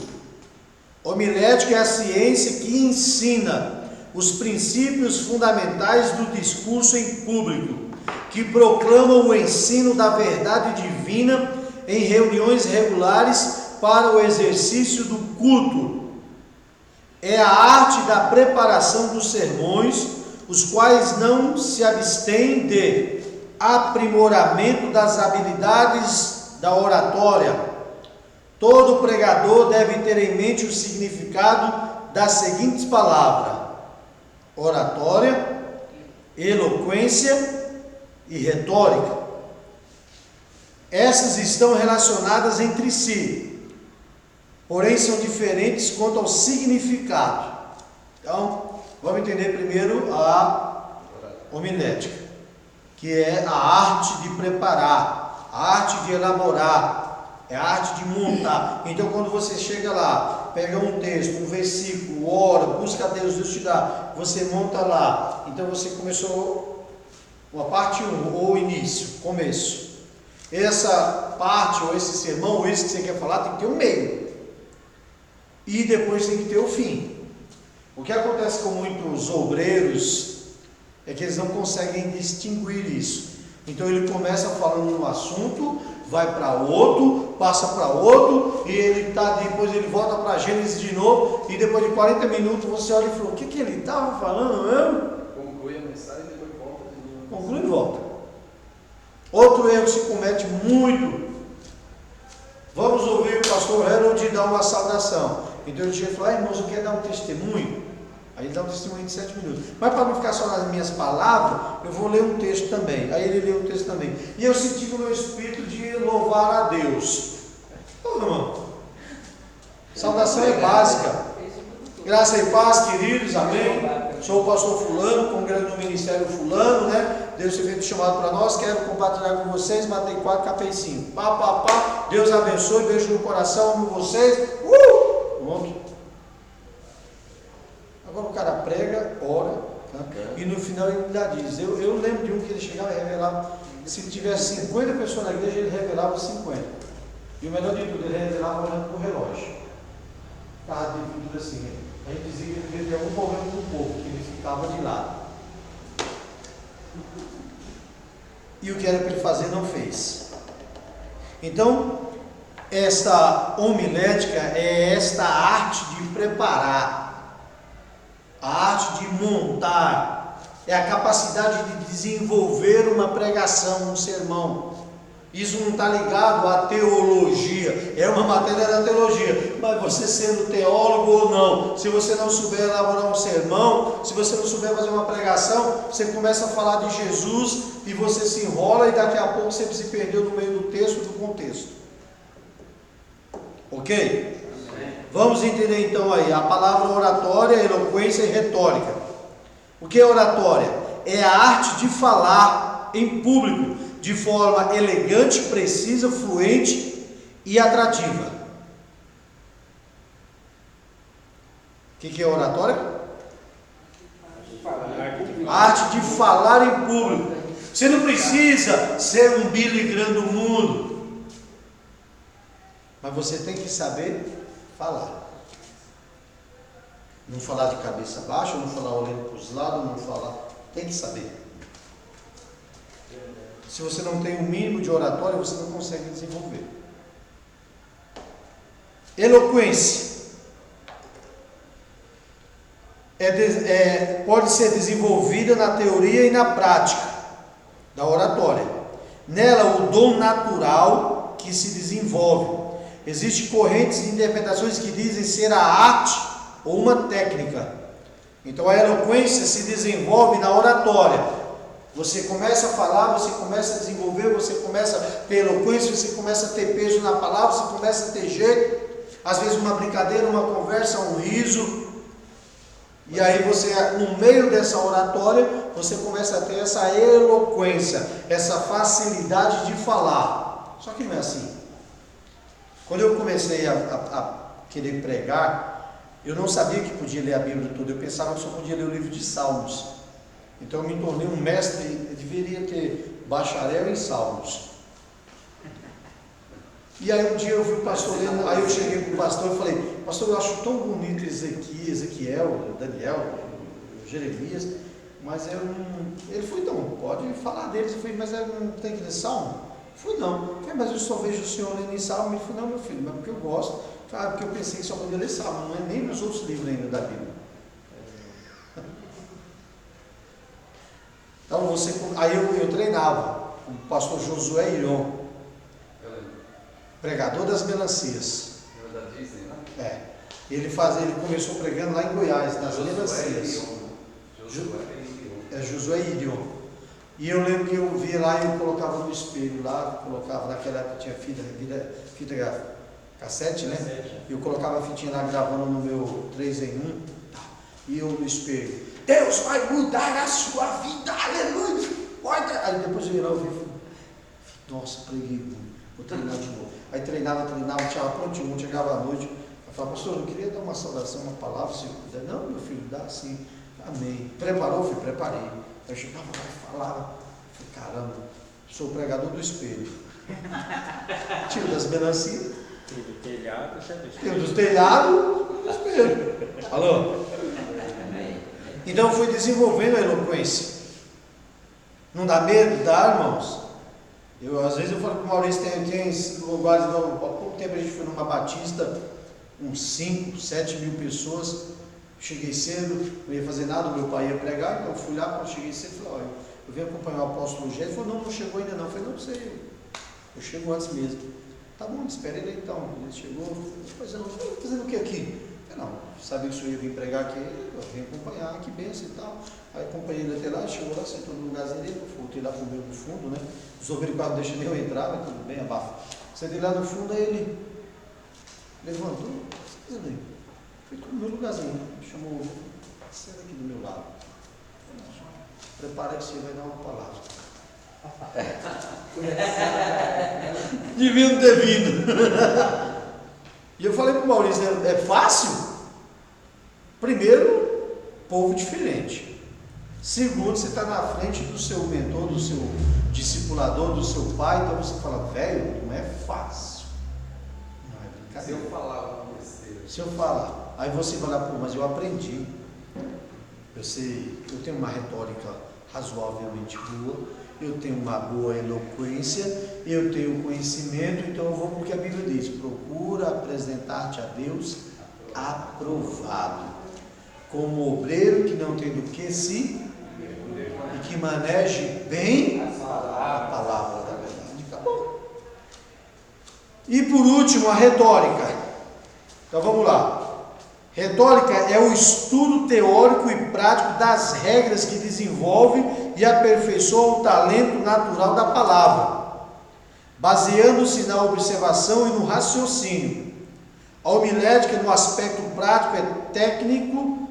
Homilética é a ciência que ensina os princípios fundamentais do discurso em público, que proclama o ensino da verdade divina em reuniões regulares para o exercício do culto. É a arte da preparação dos sermões, os quais não se abstêm de aprimoramento das habilidades da oratória. Todo pregador deve ter em mente o significado das seguintes palavras: oratória, eloquência e retórica. Essas estão relacionadas entre si, porém são diferentes quanto ao significado. Então, vamos entender primeiro a homilética, que é a arte de preparar, a arte de elaborar, é a arte de montar. Então, quando você chega lá, pega um texto, um versículo, ora, busca a Deus, Deus te dá, você monta lá. Então, você começou uma parte 1, ou início, começo. Essa parte, ou esse sermão, ou esse que você quer falar, tem que ter um meio. E depois tem que ter o fim. O que acontece com muitos obreiros é que eles não conseguem distinguir isso. Então ele começa falando um assunto, vai para outro, passa para outro, e depois ele volta para Gênesis de novo, e depois de 40 minutos você olha e fala: o que ele estava falando mesmo? Conclui a mensagem e depois volta de novo. Conclui e volta. Outro erro que se comete muito. Vamos ouvir o pastor Harold dar uma saudação. Então ele chega e fala: irmãos, eu quero dar um testemunho. Aí ele dá um testemunho de 7 minutos. Mas para não ficar só nas minhas palavras, eu vou ler um texto também. Aí ele lê um texto também. E eu senti no meu espírito de louvar a Deus. Ô, irmão, saudação é básica. Graça e paz, queridos, amém. Sou o pastor fulano, congrego no ministério fulano, né? Deus tem feito chamado para nós, quero compartilhar com vocês, Matei 4, capei 5. Pá, pá, pá, Deus abençoe, beijo no coração, amo vocês. Pronto. Agora o cara prega, ora, né? E no final ele ainda diz. Eu lembro de um que ele chegava e revelava, se tivesse 50 pessoas na igreja, ele revelava 50. E o melhor de tudo, ele revelava olhando para o relógio. Estava tudo assim. A gente dizia que ele devia ter algum problema com o povo, que ele ficava de lado. E o que era para ele fazer, não fez. Então, esta homilética é esta arte de preparar, a arte de montar, é a capacidade de desenvolver uma pregação, um sermão. Isso não está ligado à teologia, é uma matéria da teologia, mas você sendo teólogo ou não, se você não souber elaborar um sermão, se você não souber fazer uma pregação, você começa a falar de Jesus e você se enrola e daqui a pouco você se perdeu no meio do texto, do contexto. Ok? Vamos entender então aí a palavra oratória, eloquência e retórica. O que é oratória? É a arte de falar em público de forma elegante, precisa, fluente e atrativa. O que é oratória? A arte de falar em público. Você não precisa ser um Billy Graham do mundo, mas você tem que saber falar. Não falar de cabeça baixa, não falar olhando para os lados, não falar. Tem que saber. Se você não tem um mínimo de oratória, você não consegue desenvolver. Eloquência pode ser desenvolvida na teoria e na prática da oratória. Nela, o dom natural que se desenvolve. Existem correntes de interpretações que dizem ser a arte ou uma técnica. Então a eloquência se desenvolve na oratória. Você começa a falar, você começa a desenvolver, você começa a ter eloquência, você começa a ter peso na palavra, você começa a ter jeito. Às vezes uma brincadeira, uma conversa, um riso. E aí você, no meio dessa oratória, você começa a ter essa eloquência, essa facilidade de falar. Só que não é assim. Quando eu comecei a querer pregar, eu não sabia que podia ler a Bíblia toda, eu pensava que só podia ler o livro de Salmos. Então eu me tornei um mestre, eu deveria ter bacharel em Salmos. E aí um dia eu vi o pastor lendo, aí eu cheguei para o pastor e falei, pastor, eu acho tão bonito Ezequiel, Daniel, Jeremias, mas eu não... Ele falou, então, pode falar deles. Eu falei, mas eu não tenho que ler Salmo? Eu falei, não. Eu falei, mas eu só vejo o senhor lendo em Salmo. Ele falou, não, meu filho, mas porque eu gosto. Eu falei, porque eu pensei que só podia ler Salmo, não é nem nos outros livros ainda da Bíblia. Então aí eu treinava o pastor Josué Iron, pregador das melancias. Da Disney, né? É. Ele começou pregando lá em Goiás, nas melancias. Josué Irion. E eu lembro que eu via lá e eu colocava no espelho lá, colocava naquela época tinha fita cassete, né? E eu colocava a fitinha lá gravando no meu 3 em 1 e eu no espelho. Deus vai mudar a sua vida, aleluia! Aí depois eu ia lá e falei, nossa, preguei muito, vou treinar de novo. Aí treinava, tinha prontinho, chegava à noite, eu falava, pastor, eu queria dar uma saudação, uma palavra, se puder. Não, meu filho, dá sim. Amém. Preparou, filho? Preparei. Eu chegava lá e falava, falei, caramba, sou o pregador do espelho. Tiro das melancias. Tem do telhado, já do espelho. Tem dos telhados, do espelho. Alô? Então eu fui desenvolvendo a eloquência. Não dá medo? Dá, irmãos. Às vezes eu falo com o Maurício, tem lugares, há pouco tempo a gente foi numa batista, uns 5, 7 mil pessoas. Cheguei cedo, não ia fazer nada, o meu pai ia pregar, então eu fui lá, quando cheguei cedo, falei, olha, eu vim acompanhar o apóstolo Gé. Ele falou, não chegou ainda não. Eu falei, não sei, eu chego antes mesmo. Tá bom, espera ele então. Ele chegou, pois não, fazendo o que aqui? Eu falei, não, sabia que o senhor ia vir pregar aqui, eu vim acompanhar, que benção e tal. Aí acompanhei ele até lá, chegou lá, sentou no lugarzinho dele, eu voltei lá pro meio do fundo, né? Os obreiros não deixam nem eu entrar, mas tudo bem, abafa. Sentei lá no fundo, aí ele levantou, foi no meu lugarzinho, chamou, senta aqui do meu lado. Prepara que você vai dar uma palavra. Devia não ter vindo. E eu falei para o Maurício, é fácil? Primeiro, povo diferente. Segundo, você está na frente do seu mentor, do seu discipulador, do seu pai, então você fala, velho, não é fácil. Não é brincadeira. Se eu falar uma besteira. Se eu falar, aí você vai lá, pô, mas eu aprendi. Eu tenho uma retórica razoavelmente boa, eu tenho uma boa eloquência, eu tenho conhecimento, então eu vou para o que a Bíblia diz, procura apresentar-te a Deus aprovado, como obreiro que não tem do que se e que maneje bem a palavra da verdade. Acabou. E por último, a retórica. Então vamos lá. Retórica é o estudo teórico e prático das regras que desenvolve e aperfeiçoa o talento natural da palavra, baseando-se na observação e no raciocínio. A homilética, no aspecto prático, é técnico,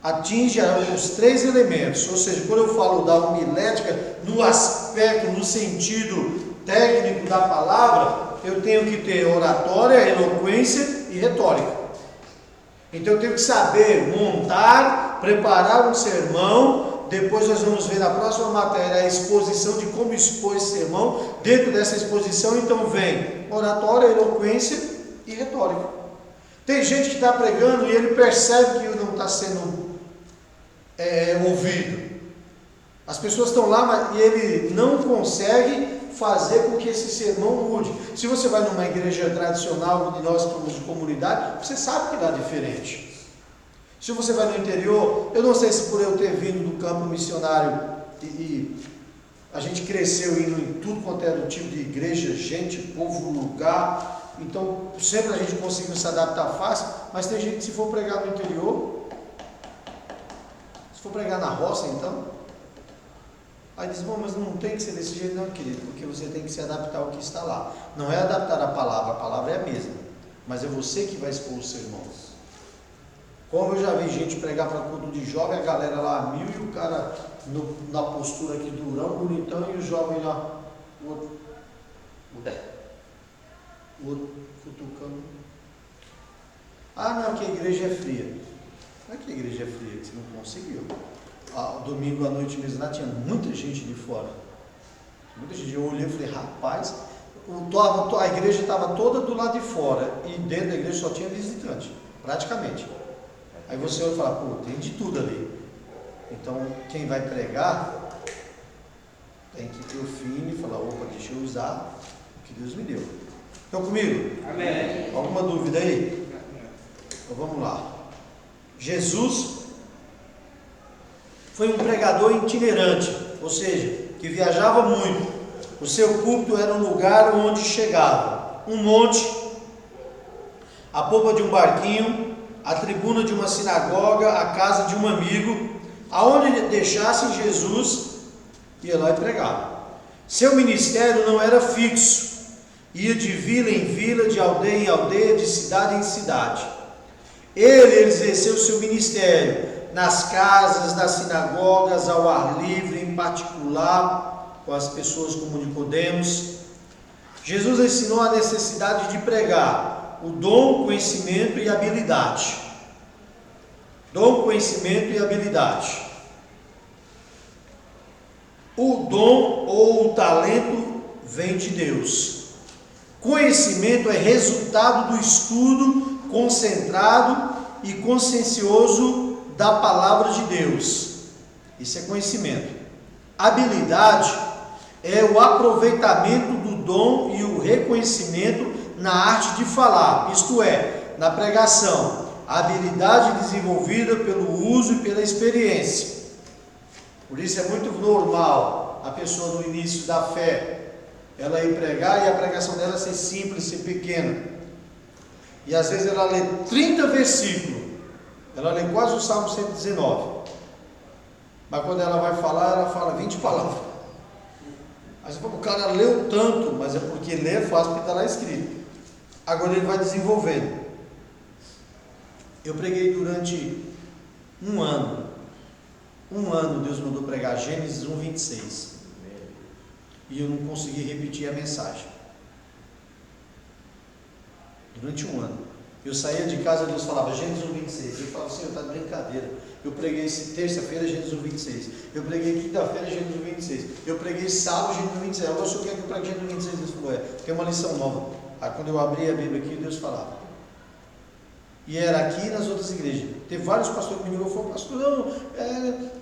atinge os 3 elementos, ou seja, quando eu falo da homilética, no aspecto, no sentido técnico da palavra, eu tenho que ter oratória, eloquência e retórica. Então eu tenho que saber montar, preparar um sermão. Depois nós vamos ver na próxima matéria a exposição de como expor esse sermão. Dentro dessa exposição então vem oratória, eloquência e retórica. Tem gente que está pregando e ele percebe que não está sendo ouvido. As pessoas estão lá e ele não consegue fazer com que esse sermão mude. Se você vai numa igreja tradicional, onde nós estamos de comunidade, você sabe que dá diferente. Se você vai no interior, eu não sei se por eu ter vindo do campo missionário e a gente cresceu indo em tudo quanto é do tipo de igreja, gente, povo, lugar, então sempre a gente conseguiu se adaptar fácil, mas tem gente que se for pregar no interior, se for pregar na roça então, aí diz, bom, mas não tem que ser desse jeito não, querido, porque você tem que se adaptar ao que está lá. Não é adaptar a palavra é a mesma, mas é você que vai expor os sermões. Como eu já vi gente pregar para culto de jovem, a galera lá a 1000 e o cara na postura aqui durão, bonitão, e o jovem lá, o outro cutucando. Ah, não, que a igreja é fria. Não é que a igreja é fria, que você não conseguiu. Domingo à noite mesmo lá tinha muita gente de fora. Muita gente. Eu olhei e falei, rapaz, a igreja estava toda do lado de fora e dentro da igreja só tinha visitante, praticamente. Aí você olha e fala, pô, tem de tudo ali. Então, quem vai pregar tem que ter o fim e falar, opa, deixa eu usar o que Deus me deu. Estão comigo? Amém. Alguma dúvida aí? Então vamos lá. Jesus foi um pregador itinerante, ou seja, que viajava muito. O seu púlpito era um lugar onde chegava um monte, a popa de um barquinho, a tribuna de uma sinagoga, a casa de um amigo, aonde deixasse Jesus, ia lá e pregava. Seu ministério não era fixo, ia de vila em vila, de aldeia em aldeia, de cidade em cidade. Ele exerceu seu ministério nas casas, nas sinagogas, ao ar livre, em particular, com as pessoas como Nicodemos. Jesus ensinou a necessidade de pregar o dom, conhecimento e habilidade. Dom, conhecimento e habilidade. O dom ou o talento vem de Deus. Conhecimento é resultado do estudo concentrado e consciencioso da palavra de Deus. Isso é conhecimento. Habilidade é o aproveitamento do dom e o reconhecimento na arte de falar, isto é, na pregação. A habilidade desenvolvida pelo uso e pela experiência. Por isso é muito normal a pessoa no início da fé, ela ir pregar e a pregação dela ser simples, ser pequena. E às vezes ela lê 30 versículos, ela lê quase o Salmo 119. Mas quando ela vai falar, ela fala 20 palavras. Mas o cara leu tanto, mas é porque ler é fácil, porque está lá escrito. Agora ele vai desenvolvendo. Eu preguei durante um ano. Deus mandou pregar Gênesis 1:26. E eu não consegui repetir a mensagem. Durante um ano. Eu saía de casa, Deus falava Gênesis 1:26. Eu falava, Senhor, está de brincadeira. Eu preguei terça-feira, Gênesis 1:26. Eu preguei quinta-feira, Gênesis 1:26. Eu preguei sábado, Gênesis 1:26. Agora o senhor quer que eu pregue Gênesis 1:26? Deus falou, tem uma lição nova. Aí quando eu abri a Bíblia aqui, Deus falava. E era aqui nas outras igrejas. Teve vários pastores que me ligou e falaram, pastor, não,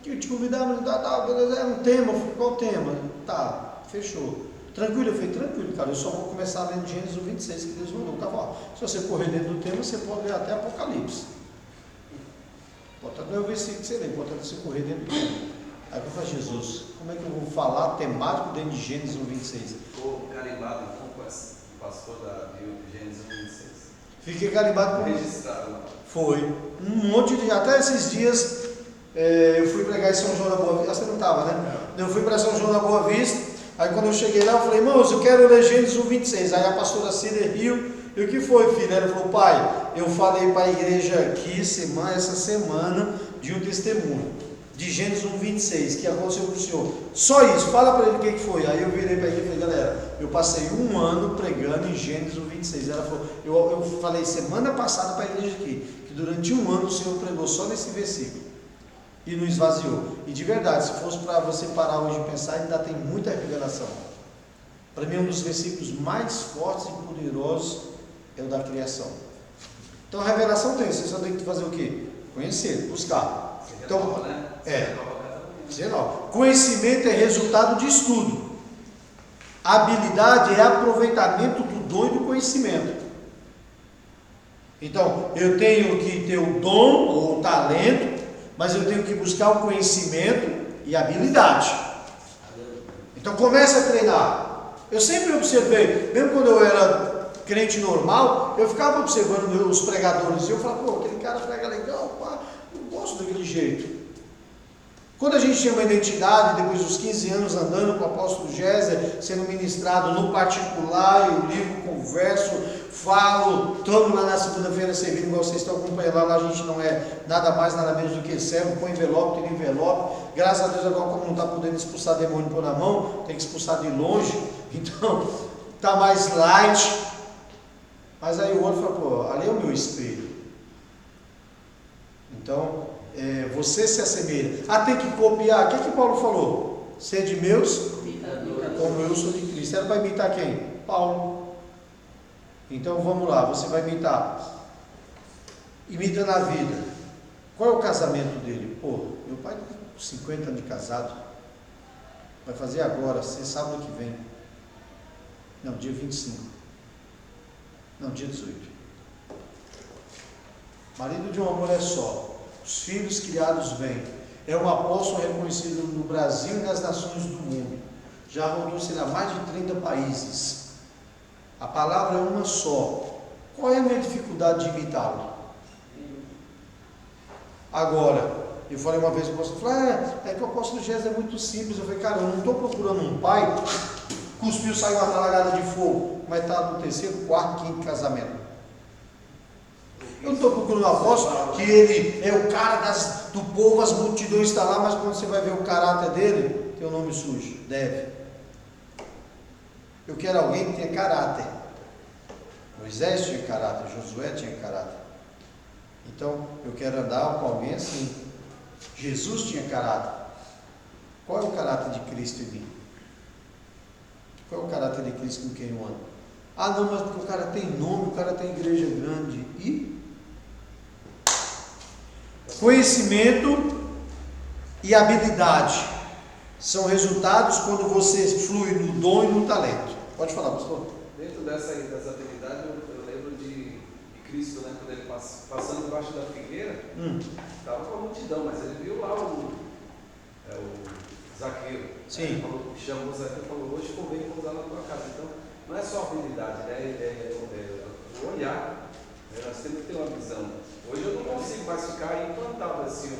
que eu te convidava, era um tema. Eu falei, qual tema? Tá, fechou. Tranquilo, eu falei, tranquilo, cara, eu só vou começar lendo Gênesis 1:26 que Deus mandou. Tá bom. Se você correr dentro do tema, você pode ler até Apocalipse. Não é o versículo que você lê, importante você correr dentro do tema. Aí eu falei, Jesus, como é que eu vou falar temático dentro de Gênesis 1:26? Ficou carimbado então com esse pastor de Gênesis 1:26. Fiquei carimbado com registrado. Foi. Um monte de. Até esses dias eu fui pregar em São João da Boa Vista. Você não estava, né? Eu fui para São João da Boa Vista. Aí quando eu cheguei lá, eu falei, irmãos, eu quero ler Gênesis 1:26. Aí a pastora Cida riu. E o que foi, filho? Ela falou, pai, eu falei para a igreja aqui essa semana de um testemunho de Gênesis 1:26 que aconteceu com o senhor. Só isso, fala para ele o que foi. Aí eu virei para ele e falei, galera, eu passei um ano pregando em Gênesis 1:26. Ela falou, eu falei semana passada para a igreja aqui, que durante um ano o senhor pregou só nesse versículo e não esvaziou. E de verdade, se fosse para você parar hoje e pensar, ainda tem muita revelação. Para mim, um dos versículos mais fortes e poderosos é o da criação. Então a revelação tem, você só tem que fazer o quê? Conhecer, buscar. Então, conhecimento é resultado de estudo. Habilidade é aproveitamento do dom e do conhecimento. Então, eu tenho que ter o dom ou o talento, mas eu tenho que buscar o conhecimento e a habilidade. Então, comece a treinar. Eu sempre observei, mesmo quando eu era crente normal, eu ficava observando os pregadores e eu falava, pô, aquele cara prega legal, pá, eu gosto daquele jeito. Quando a gente tinha uma identidade, depois dos 15 anos andando com o apóstolo Géser, sendo ministrado no particular, eu ligo, converso, falo, estamos lá na segunda-feira servindo, igual vocês estão acompanhando lá, a gente não é nada mais, nada menos do que servo, põe envelope, tira envelope, graças a Deus agora como não está podendo expulsar demônio por na mão, tem que expulsar de longe, então está mais light. Mas aí o outro falou, pô, ali é o meu espelho. Então, você se assemelha. Tem que copiar. O que Paulo falou? Sede meus, como eu sou de Cristo. Era para imitar quem? Paulo. Então vamos lá, você vai imitar. Imita na vida. Qual é o casamento dele? Pô, meu pai tem 50 anos de casado. Vai fazer agora, sábado que vem. Não, dia 25. Não, dia 18. Marido de uma mulher só. Os filhos criados bem. É um apóstolo reconhecido no Brasil e nas nações do mundo. Já rodou, será, mais de 30 países. A palavra é uma só. Qual é a minha dificuldade de imitá-lo? Agora, eu falei uma vez, o apóstolo falou, é que o apóstolo Jesus é muito simples. Eu falei, cara, eu não estou procurando um pai, cuspiu, saiu uma talagada de fogo, mas está no terceiro, quarto, quinto casamento. Eu não estou procurando um apóstolo que ele é o cara do povo, as multidões estão lá, mas quando você vai ver o caráter dele, tem o nome sujo, deve. Eu quero alguém que tenha caráter. Moisés tinha caráter, Josué tinha caráter. Então, eu quero andar com alguém assim. Jesus tinha caráter. Qual é o caráter de Cristo em mim? Qual é o caráter de Cristo com quem eu ando? Ah, não, mas porque o cara tem nome, o cara tem igreja grande. E? Conhecimento e habilidade são resultados quando você flui no dom e no talento. Pode falar, pastor. Dentro das habilidades, eu lembro de Cristo, né, quando ele passando debaixo da figueira, estava com a multidão, mas ele viu lá o Zaqueu. Sim. Ele chamou o Zaqueu e falou, hoje convém pousar na tua casa. Então, não é só habilidade, né? É o olhar. Nós temos que ter uma visão. Hoje eu não consigo mais ficar implantado assim.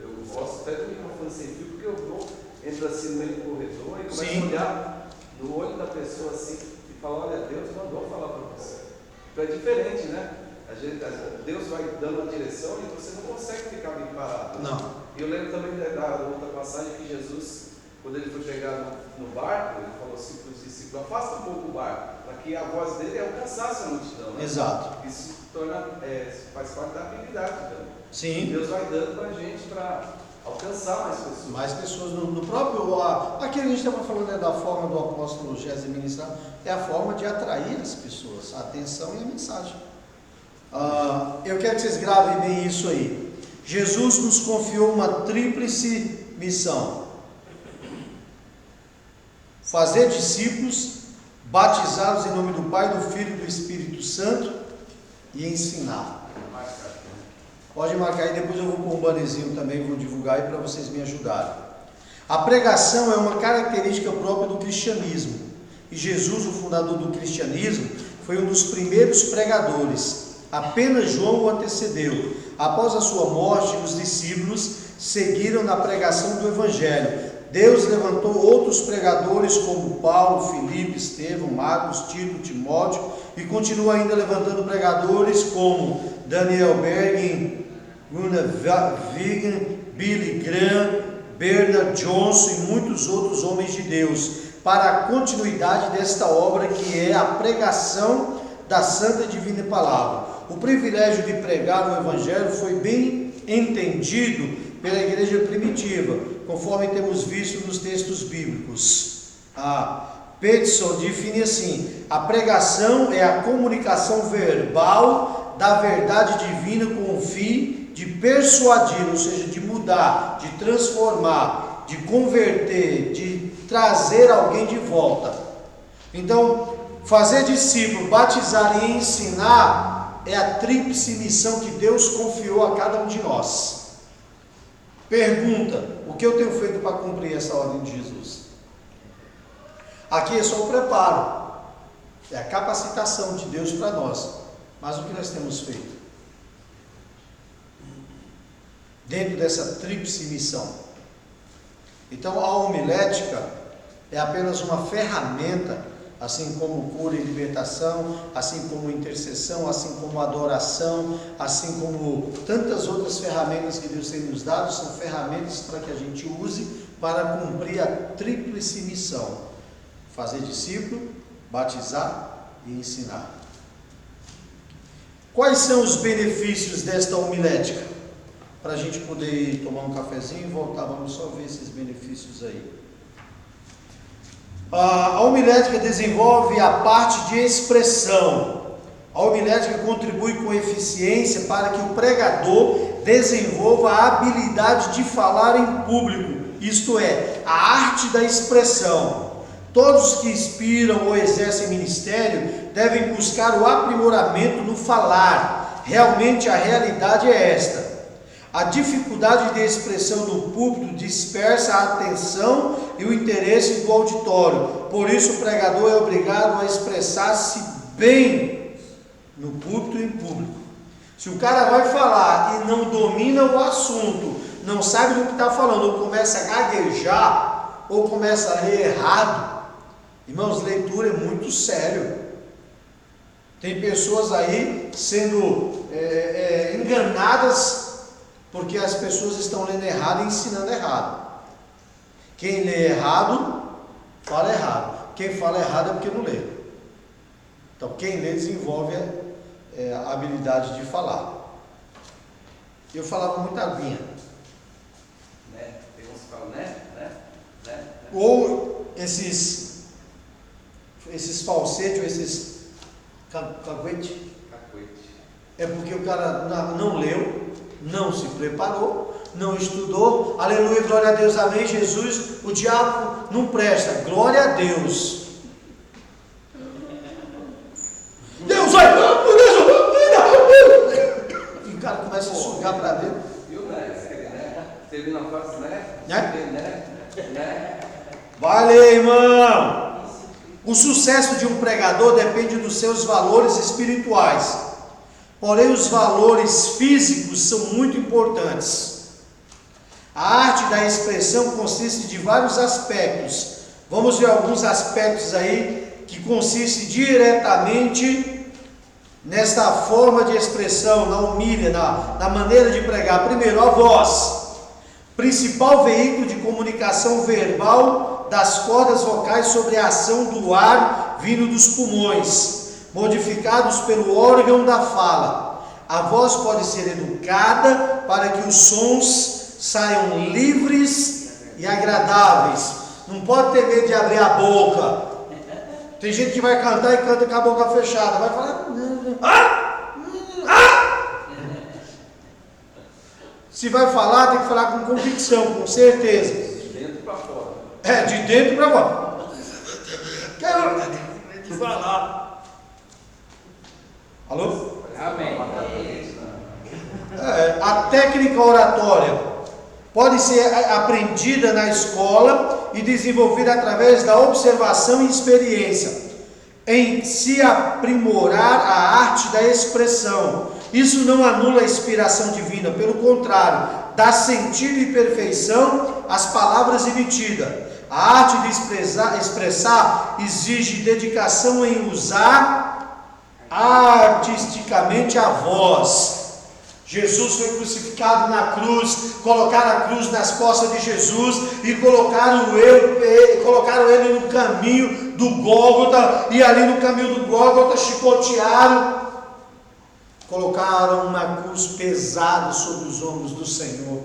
Eu gosto até do microfone sem fio, porque eu vou, entro assim no meio do corredor e começo a olhar no olho da pessoa assim e falar, olha, Deus mandou falar para você. Então é diferente, né? Deus vai dando uma direção e você não consegue ficar bem parado. Não. E eu lembro também da outra passagem que Jesus, quando ele foi pegar no barco, ele falou assim para os discípulos, afasta um pouco o barco, para que a voz dele alcançasse a multidão. Né? Exato. Isso faz parte da habilidade também. Sim. Deus vai dando para a gente para alcançar mais pessoas. Mais pessoas no próprio. Aqui a gente estava falando da forma do apóstolo Jesus ministrar, é a forma de atrair as pessoas, a atenção e a mensagem. Eu quero que vocês gravem bem isso aí. Jesus nos confiou uma tríplice missão: fazer discípulos, batizá-los em nome do Pai, do Filho e do Espírito Santo e ensinar. Pode marcar aí, depois eu vou pôr um bannerzinho também, vou divulgar aí para vocês me ajudarem. A pregação é uma característica própria do cristianismo. E Jesus, o fundador do cristianismo, foi um dos primeiros pregadores. Apenas João o antecedeu. Após a sua morte, os discípulos seguiram na pregação do Evangelho. Deus levantou outros pregadores como Paulo, Filipe, Estevão, Marcos, Tito, Timóteo, e continua ainda levantando pregadores como Daniel Bergen, Gunnar Vigan, Billy Graham, Bernard Johnson e muitos outros homens de Deus, para a continuidade desta obra que é a pregação da Santa e Divina Palavra. O privilégio de pregar o Evangelho foi bem entendido pela igreja primitiva, conforme temos visto nos textos bíblicos. Peterson define assim: a pregação é a comunicação verbal da verdade divina com o fim de persuadir, ou seja, de mudar, de transformar, de converter, de trazer alguém de volta. Então, fazer discípulo, batizar e ensinar é a tríplice missão que Deus confiou a cada um de nós. Pergunta: o que eu tenho feito para cumprir essa ordem de Jesus? Aqui é só o preparo, é a capacitação de Deus para nós. Mas o que nós temos feito dentro dessa tríplice missão? Então, a homilética é apenas uma ferramenta, assim como cura e libertação, assim como intercessão, assim como adoração, assim como tantas outras ferramentas que Deus tem nos dado, são ferramentas para que a gente use para cumprir a tríplice missão: fazer discípulo, batizar e ensinar. Quais são os benefícios desta homilética? Para a gente poder ir tomar um cafezinho e voltar, vamos só ver esses benefícios aí. A homilética desenvolve a parte de expressão. A homilética contribui com eficiência para que o pregador desenvolva a habilidade de falar em público, isto é, a arte da expressão. Todos que inspiram ou exercem ministério devem buscar o aprimoramento no falar. Realmente a realidade é esta. A dificuldade de expressão no púlpito dispersa a atenção e o interesse do auditório. Por isso o pregador é obrigado a expressar-se bem no púlpito e em público. Se o cara vai falar e não domina o assunto, não sabe do que está falando, ou começa a gaguejar, ou começa a ler errado, irmãos, leitura é muito sério. Tem pessoas aí sendo enganadas porque as pessoas estão lendo errado e ensinando errado. Quem lê errado, fala errado. Quem fala errado é porque não lê. Então quem lê desenvolve a habilidade de falar. Eu falava muita aguinha. Né? Tem uns que falam, né? Ou esses falsetes, ou esses caguete. É porque o cara não leu, não se preparou, não estudou. Aleluia, glória a Deus, amém, Jesus. O diabo não presta, glória a Deus. Deus vai, e o cara começa a sugar para ver. Viu, né? Termina a frase, né? Né? Vale, irmão. O sucesso de um pregador depende dos seus valores espirituais. Porém, os valores físicos são muito importantes. A arte da expressão consiste de vários aspectos. Vamos ver alguns aspectos aí que consistem diretamente nesta forma de expressão, na humilha, na maneira de pregar. Primeiro, a voz. Principal veículo de comunicação verbal das cordas vocais sobre a ação do ar vindo dos pulmões, modificados pelo órgão da fala. A voz pode ser educada para que os sons saiam livres e agradáveis. Não pode ter medo de abrir a boca. Tem gente que vai cantar e canta com a boca fechada. Vai falar... Se vai falar, tem que falar com convicção, com certeza. De dentro para fora. De dentro para fora. Quero falar. Alô? Amém. A técnica oratória pode ser aprendida na escola e desenvolvida através da observação e experiência, em se aprimorar a arte da expressão. Isso não anula a inspiração divina, pelo contrário, dá sentido e perfeição às palavras emitidas. A arte de expressar exige dedicação em usar artisticamente a voz. Jesus foi crucificado na cruz, colocaram a cruz nas costas de Jesus e colocaram ele no caminho do Gólgota, e ali no caminho do Gólgota chicotearam, colocaram uma cruz pesada sobre os ombros do Senhor.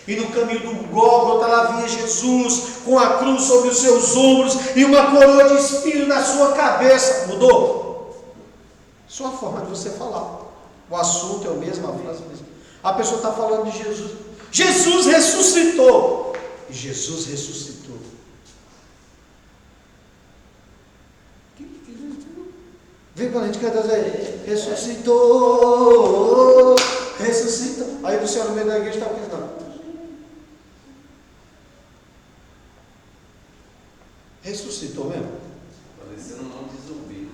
E no caminho do Gólgota lá vinha Jesus com a cruz sobre os seus ombros e uma coroa de espinho na sua cabeça. Mudou? Sua forma de você falar. O assunto é o mesmo, a frase é a mesma. A pessoa está falando de Jesus. Jesus ressuscitou. E Jesus ressuscitou. Vem quando a gente canta aí, ressuscitou, ressuscitou. Aí o senhor no meio da igreja está cantando. Ressuscitou mesmo? Parecendo um nome de zumbi.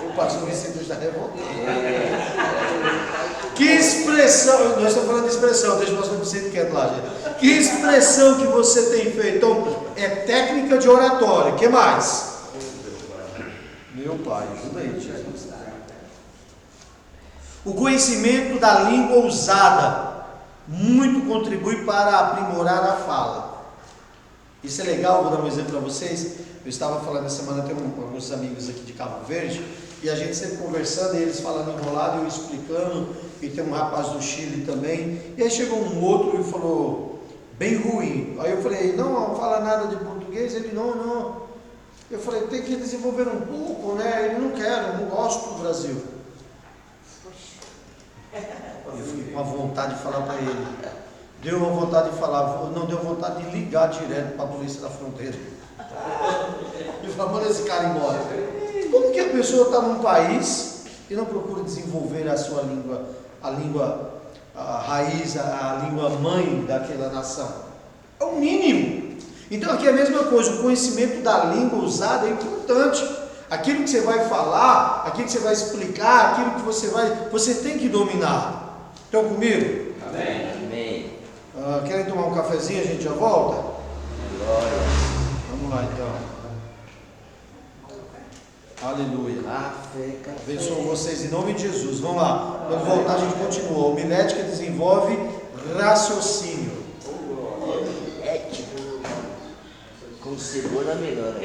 O pastor Vicente está revoltado. Que expressão, nós estamos falando de expressão, deixa o pastor Vicente quieto lá, gente. Que expressão que você tem feito? Então, é técnica de oratória. O que mais? Meu pai, ajuda aí, Jesus. O conhecimento da língua usada muito contribui para aprimorar a fala. Isso é legal, vou dar um exemplo para vocês. Eu estava falando essa semana, tem alguns amigos aqui de Cabo Verde, e a gente sempre conversando, e eles falando enrolado, eu explicando, e tem um rapaz do Chile também. E aí chegou um outro e falou: bem ruim. Aí eu falei, não fala nada de português, ele não. Eu falei, tem que desenvolver um pouco, né? Ele não quer, eu não gosto do Brasil. Eu fiquei com a vontade de falar para ele. Deu uma vontade de falar, não deu vontade de ligar direto para a polícia da fronteira. E falar, manda esse cara embora. Como que a pessoa está num país e não procura desenvolver a sua língua, a raiz, a língua mãe daquela nação? É o mínimo. Então aqui é a mesma coisa, o conhecimento da língua usada é importante. Aquilo que você vai falar, aquilo que você vai explicar, aquilo que você tem que dominar. Estão comigo? Amém. Amém. Querem tomar um cafezinho? A gente já volta? Glória. Vamos lá então. Aleluia. Café, café. Abençoo vocês em nome de Jesus. Vamos lá. Quando voltar a gente continua. Homilética desenvolve raciocínio. Ético. Com cebola melhora.